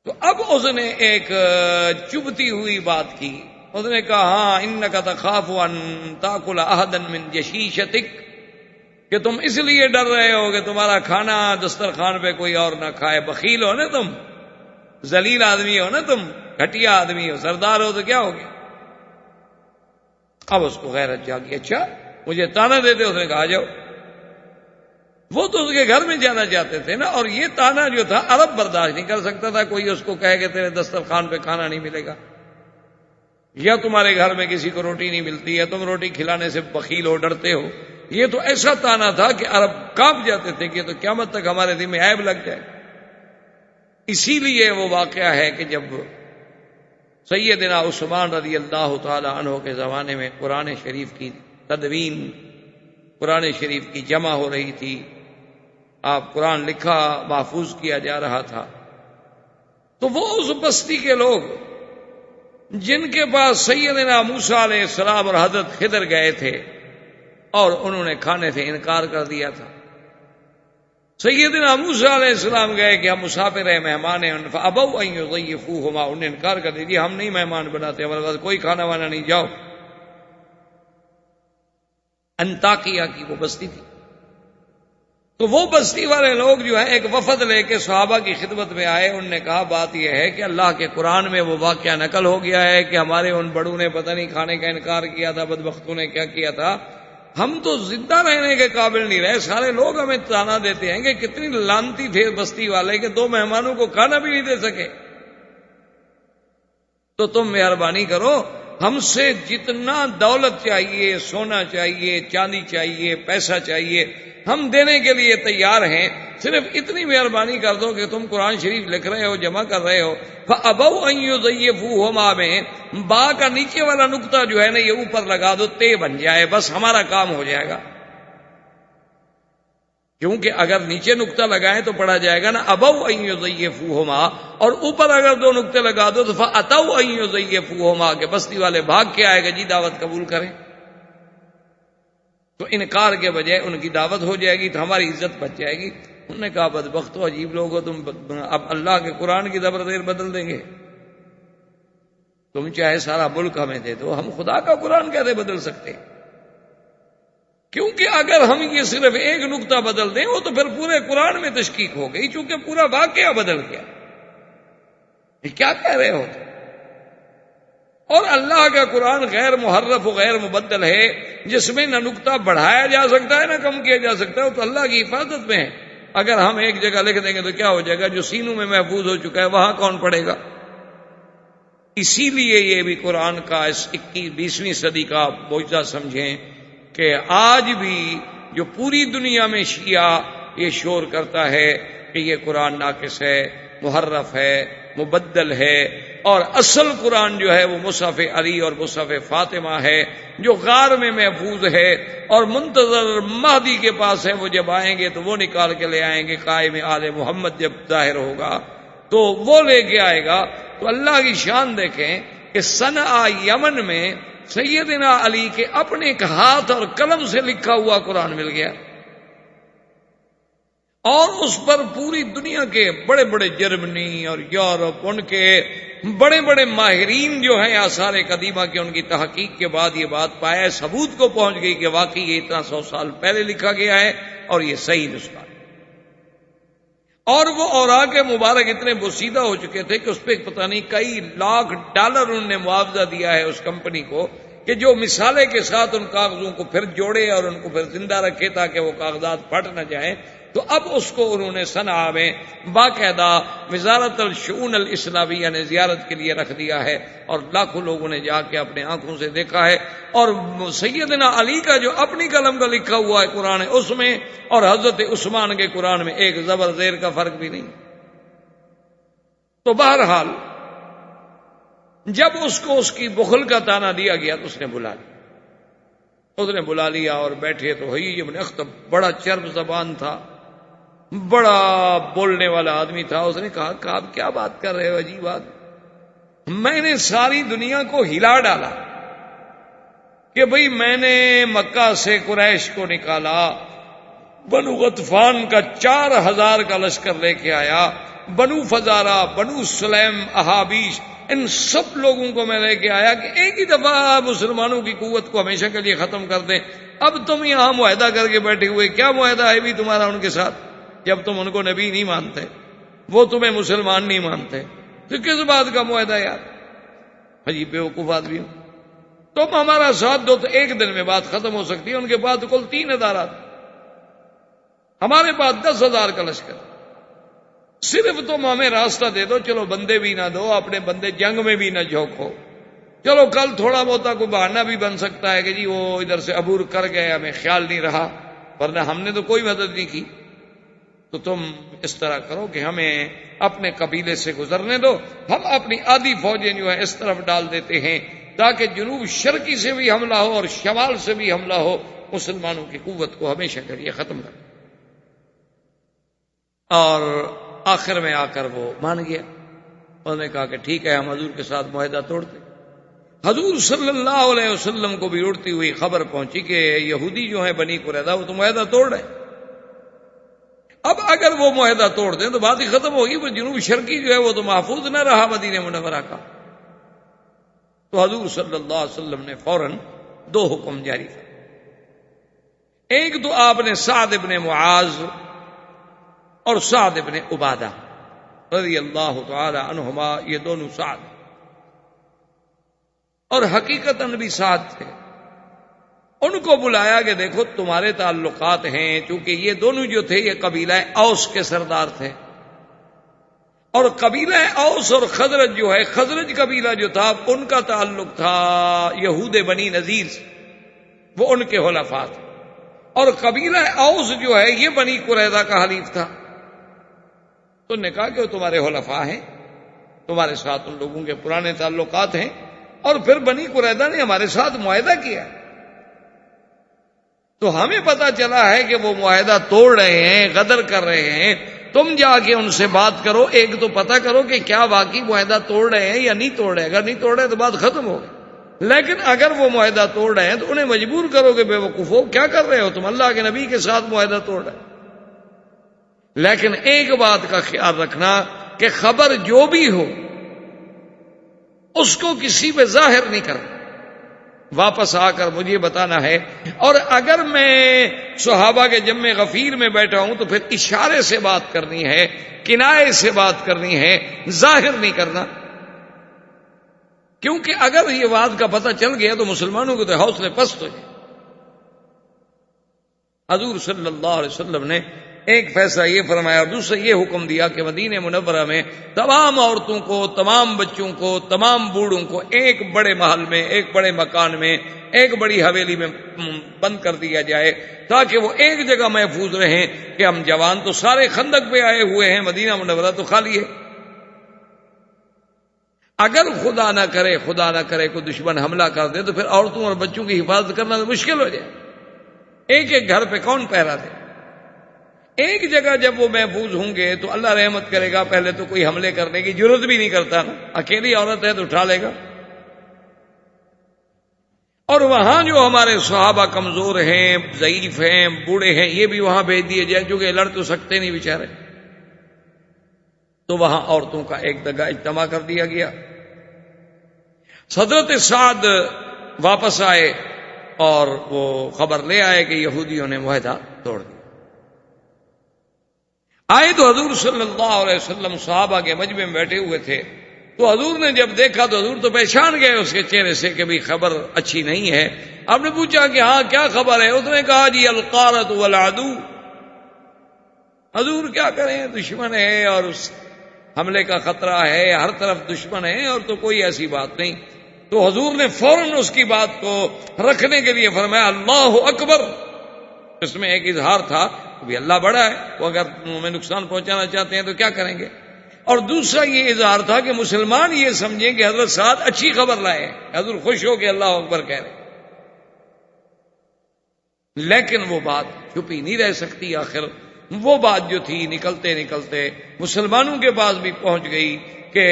تو اب اس نے ایک چبھتی ہوئی بات کی. اس نے کہا ہاں انک تخاف ان تاکل احدا من جشیشتک، کہ تم اس لیے ڈر رہے ہو کہ تمہارا کھانا دسترخوان پہ کوئی اور نہ کھائے. بخیل ہو نا تم، ذلیل آدمی ہو نا تم، گھٹیا آدمی ہو، سردار ہو تو کیا ہو گیا. اب اس کو غیرت جاگی، اچھا مجھے تانا دیتے. اس نے کہا آ جاؤ. وہ تو اس کے گھر میں جانا چاہتے تھے نا، اور یہ تانا جو تھا عرب برداشت نہیں کر سکتا تھا. کوئی اس کو کہے کہ تیرے دسترخوان پہ کھانا نہیں ملے گا، یا تمہارے گھر میں کسی کو روٹی نہیں ملتی ہے، تم روٹی کھلانے سے بخیل ہو، ڈرتے ہو. یہ تو ایسا تانا تھا کہ عرب کانپ جاتے تھے کہ تو قیامت تک ہمارے دل میں عیب لگ جائے. اسی لیے وہ واقعہ ہے کہ جب سیدنا عثمان رضی اللہ تعالی عنہ کے زمانے میں قرآن شریف کی تدوین، قرآن شریف کی جمع ہو رہی تھی، آپ قرآن لکھا محفوظ کیا جا رہا تھا. تو وہ اس بستی کے لوگ جن کے پاس سیدنا موسیٰ علیہ السلام اور حضرت خضر گئے تھے اور انہوں نے کھانے سے انکار کر دیا تھا. سیدنا موسیٰ علیہ السلام گئے کہ ہم مسافر ہیں، مہمان ہیں، فابوا ان یضیفوہما، انہوں نے انکار کر دیا ہم نہیں مہمان بناتے، ہمارے پاس کوئی کھانا وانا نہیں، جاؤ. انطاکیہ کی وہ بستی تھی. تو وہ بستی والے لوگ جو ہے ایک وفد لے کے صحابہ کی خدمت میں آئے. انہوں نے کہا بات یہ ہے کہ اللہ کے قرآن میں وہ واقعہ نقل ہو گیا ہے کہ ہمارے ان بڑوں نے پتہ نہیں کھانے کا انکار کیا تھا، بدبختوں نے کیا کیا تھا، ہم تو زندہ رہنے کے قابل نہیں رہے، سارے لوگ ہمیں تانا دیتے ہیں کہ کتنی لانتی تھے بستی والے کہ 2 مہمانوں کو کھانا بھی نہیں دے سکے. تو تم مہربانی کرو، ہم سے جتنا دولت چاہیے، سونا چاہیے، چاندی چاہیے، پیسہ چاہیے، ہم دینے کے لیے تیار ہیں، صرف اتنی مہربانی کر دو کہ تم قرآن شریف لکھ رہے ہو، جمع کر رہے ہو. فَأَبَوْا أَن يُضَيِّفُوهُمَا میں با کا نیچے والا نقطہ جو ہے نا یہ اوپر لگا دو، تے بن جائے، بس ہمارا کام ہو جائے گا. کیونکہ اگر نیچے نقطہ لگائیں تو پڑھا جائے گا نا ابوا ان یضیفوہما، اور اوپر اگر 2 نقطے لگا دو تو فاتوا ان یضیفوہما کہ بستی والے بھاگ کے آئے گا جی دعوت قبول کریں. تو انکار کے بجائے ان کی دعوت ہو جائے گی تو ہماری عزت بچ جائے گی. انہوں نے کہا بدبختو، عجیب لوگ ہو تم، اب اللہ کے قرآن کی زبر زیر بدل دیں گے. تم چاہے سارا ملک ہمیں دے دو، ہم خدا کا قرآن کیسے بدل سکتے؟ کیونکہ اگر ہم یہ صرف ایک نقطہ بدل دیں وہ تو پھر پورے قرآن میں تشکیک ہو گئی، چونکہ پورا واقعہ بدل گیا. یہ کیا کہہ رہے ہو؟ اور اللہ کا قرآن غیر محرف و غیر مبدل ہے، جس میں نہ نقطہ بڑھایا جا سکتا ہے نہ کم کیا جا سکتا ہے، تو اللہ کی حفاظت میں ہے. اگر ہم ایک جگہ لکھ دیں گے تو کیا ہو جائے گا؟ جو سینوں میں محفوظ ہو چکا ہے وہاں کون پڑھے گا؟ اسی لیے یہ بھی قرآن کا اس 21ویں صدی کا معجزہ سمجھیں کہ آج بھی جو پوری دنیا میں شیعہ یہ شور کرتا ہے کہ یہ قرآن ناقص ہے، محرف ہے، مبدل ہے، اور اصل قرآن جو ہے وہ مصحف علی اور مصحف فاطمہ ہے جو غار میں محفوظ ہے، اور منتظر مہدی کے پاس ہے، وہ جب آئیں گے تو وہ نکال کے لے آئیں گے، قائم آل محمد جب ظاہر ہوگا تو وہ لے کے آئے گا. تو اللہ کی شان دیکھیں کہ صنعا یمن میں سیدنا علی کے اپنے ایک ہاتھ اور قلم سے لکھا ہوا قرآن مل گیا، اور اس پر پوری دنیا کے بڑے بڑے جرمنی اور یورپ ان کے بڑے بڑے ماہرین جو ہیں آثار قدیمہ کے، ان کی تحقیق کے بعد یہ بات پایا، ثبوت کو پہنچ گئی کہ واقعی یہ اتنا 100 سال پہلے لکھا گیا ہے اور یہ صحیح نسخہ ہے. اور وہ اوراق مبارک اتنے بوسیدہ ہو چکے تھے کہ اس پہ پتہ نہیں کئی لاکھ ڈالر انہوں نے معاوضہ دیا ہے اس کمپنی کو کہ جو مثالے کے ساتھ ان کاغذوں کو پھر جوڑے اور ان کو پھر زندہ رکھے تاکہ وہ کاغذات پھٹ نہ جائیں. تو اب اس کو انہوں نے صنعا میں باقاعدہ وزارت الشؤون الاسلامیہ نے زیارت کے لیے رکھ دیا ہے، اور لاکھوں لوگوں نے جا کے اپنے آنکھوں سے دیکھا ہے. اور سیدنا علی کا جو اپنی قلم کا لکھا ہوا ہے قرآن اس میں، اور حضرت عثمان کے قرآن میں ایک زبر زیر کا فرق بھی نہیں. تو بہرحال جب اس کو اس کی بخل کا تانا دیا گیا تو اس نے بلا لیا اور بیٹھے. تو حیی ابن اخطب بڑا چرب زبان تھا، بڑا بولنے والا آدمی تھا. اس نے کہا کہ آپ کیا بات کر رہے ہو، عجیب بات، میں نے ساری دنیا کو ہلا ڈالا کہ بھئی میں نے مکہ سے قریش کو نکالا، بنو غطفان کا 4000 کا لشکر لے کے آیا، بنو فزارہ، بنو سلیم، احابیش، ان سب لوگوں کو میں لے کے آیا کہ ایک ہی دفعہ مسلمانوں کی قوت کو ہمیشہ کے لیے ختم کر دیں. اب تم یہاں معاہدہ کر کے بیٹھے ہوئے، کیا معاہدہ ہے بھی تمہارا ان کے ساتھ؟ جب تم ان کو نبی نہیں مانتے، وہ تمہیں مسلمان نہیں مانتے، تو کس بات کا معاہدہ یار؟ عجیب بیوقوف آدمی ہو. تم ہمارا ساتھ دو تو ایک دن میں بات ختم ہو سکتی ہے. ان کے پاس کل 3000 ہمارے پاس 10,000 کا لشکر. صرف تم ہمیں راستہ دے دو، چلو بندے بھی نہ دو، اپنے بندے جنگ میں بھی نہ جھونکو، چلو کل تھوڑا بہت کوئی بہانہ بھی بن سکتا ہے کہ جی وہ ادھر سے عبور کر گئے، ہمیں خیال نہیں رہا، ورنہ ہم نے تو کوئی مدد نہیں کی. تو تم اس طرح کرو کہ ہمیں اپنے قبیلے سے گزرنے دو، ہم اپنی آدھی فوجیں جو ہے اس طرف ڈال دیتے ہیں تاکہ جنوب شرقی سے بھی حملہ ہو اور شمال سے بھی حملہ ہو، مسلمانوں کی قوت کو ہمیشہ کے لیے ختم کر۔ اور آخر میں آ کر وہ مان گیا، انہوں نے کہا کہ ٹھیک ہے، ہم حضور کے ساتھ معاہدہ توڑتے۔ حضور صلی اللہ علیہ وسلم کو بھی اڑتی ہوئی خبر پہنچی کہ یہودی جو ہیں بنی قریظہ وہ تو معاہدہ توڑ رہے ہیں۔ اب اگر وہ معاہدہ توڑ دیں تو بات ہی ختم ہوگی، وہ جنوب شرقی جو ہے وہ تو محفوظ نہ رہا مدینہ منورہ کا۔ تو حضور صلی اللہ علیہ وسلم نے فوراً 2 حکم جاری کر۔ ایک تو آپ نے سعد ابن معاذ اور سعد ابن عبادہ رضی اللہ تعالی عنہما، یہ دونوں سعد اور حقیقتاً بھی سعد تھے، ان کو بلایا کہ دیکھو تمہارے تعلقات ہیں، چونکہ یہ دونوں جو تھے یہ قبیلہ اوس کے سردار تھے، اور قبیلہ اوس اور خزرج جو ہے، خزرج قبیلہ جو تھا ان کا تعلق تھا یہود بنی نذیر سے، وہ ان کے حلفاء تھے، اور قبیلہ اوس جو ہے یہ بنی قریظہ کا حلیف تھا۔ تو انہوں نے کہا کہ وہ تمہارے حلفاء ہیں، تمہارے ساتھ ان لوگوں کے پرانے تعلقات ہیں، اور پھر بنی قریظہ نے ہمارے ساتھ معاہدہ کیا، تو ہمیں پتا چلا ہے کہ وہ معاہدہ توڑ رہے ہیں، غدر کر رہے ہیں، تم جا کے ان سے بات کرو، ایک تو پتا کرو کہ کیا واقعی معاہدہ توڑ رہے ہیں یا نہیں توڑ رہے ہیں، اگر نہیں توڑ رہے تو بات ختم ہو گئی، لیکن اگر وہ معاہدہ توڑ رہے ہیں تو انہیں مجبور کرو کہ بے وقوفو کیا کر رہے ہو تم، اللہ کے نبی کے ساتھ معاہدہ توڑ رہے ہیں۔ لیکن ایک بات کا خیال رکھنا کہ خبر جو بھی ہو اس کو کسی پہ ظاہر نہیں کرنا، واپس آ کر مجھے بتانا ہے، اور اگر میں صحابہ کے جمع غفیر میں بیٹھا ہوں تو پھر اشارے سے بات کرنی ہے، کنایے سے بات کرنی ہے، ظاہر نہیں کرنا، کیونکہ اگر یہ بات کا پتہ چل گیا تو مسلمانوں کے تو حوصلے پست ہو جائے۔ حضور صلی اللہ علیہ وسلم نے ایک فیصلہ یہ فرمایا اور دوسرا یہ حکم دیا کہ مدینہ منورہ میں تمام عورتوں کو، تمام بچوں کو، تمام بوڑھوں کو ایک بڑے محل میں، ایک بڑے مکان میں، ایک بڑی حویلی میں بند کر دیا جائے تاکہ وہ ایک جگہ محفوظ رہیں کہ ہم جوان تو سارے خندق پہ آئے ہوئے ہیں، مدینہ منورہ تو خالی ہے، اگر خدا نہ کرے کوئی دشمن حملہ کر دے تو پھر عورتوں اور بچوں کی حفاظت کرنا تو مشکل ہو جائے، ایک ایک گھر پہ کون پہرا دے؟ ایک جگہ جب وہ محفوظ ہوں گے تو اللہ رحمت کرے گا، پہلے تو کوئی حملے کرنے کی ضرورت بھی نہیں کرتا نا، اکیلی عورت ہے تو اٹھا لے گا۔ اور وہاں جو ہمارے صحابہ کمزور ہیں، ضعیف ہیں، بوڑھے ہیں، یہ بھی وہاں بھیج دیے جائے، کیونکہ لڑ تو سکتے نہیں بیچارے، تو وہاں عورتوں کا ایک جگہ اجتماع کر دیا گیا۔ حضرت سعد واپس آئے اور وہ خبر لے آئے کہ یہودیوں نے معاہدہ توڑ دیا۔ آئے تو حضور صلی اللہ علیہ وسلم صحابہ کے مجمع میں بیٹھے ہوئے تھے، تو حضور نے جب دیکھا تو حضور تو پہچان گئے اس کے چہرے سے کہ بھی خبر اچھی نہیں ہے۔ آپ نے پوچھا کہ ہاں کیا خبر ہے؟ اس نے کہا جی القارۃ والعدو، حضور کیا کریں، دشمن ہے اور اس حملے کا خطرہ ہے، ہر طرف دشمن ہے اور تو کوئی ایسی بات نہیں۔ تو حضور نے فوراً اس کی بات کو رکھنے کے لیے فرمایا اللہ اکبر، اس میں ایک اظہار تھا کہ اللہ بڑا ہے، وہ اگر ہمیں نقصان پہنچانا چاہتے ہیں تو کیا کریں گے، اور دوسرا یہ اظہار تھا کہ مسلمان یہ سمجھیں کہ حضرت سعد اچھی خبر لائے ہیں، حضور خوش ہو کے اللہ اکبر کہہ رہے۔ لیکن وہ بات چھپی نہیں رہ سکتی، آخر وہ بات جو تھی نکلتے نکلتے مسلمانوں کے پاس بھی پہنچ گئی کہ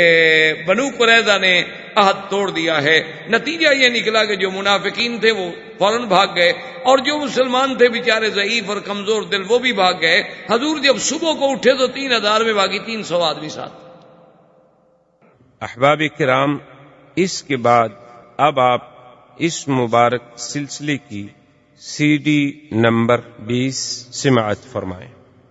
بنو قریظہ نے عہد توڑ دیا ہے۔ نتیجہ یہ نکلا کہ جو منافقین تھے وہ فوراً بھاگ گئے، اور جو مسلمان تھے بیچارے ضعیف اور کمزور دل وہ بھی بھاگ گئے۔ حضور جب صبح کو اٹھے تو 3000 میں باقی 300 آدمی ساتھ۔ احباب کرام، اس کے بعد اب آپ اس مبارک سلسلے کی CD نمبر 20 سماعت فرمائیں۔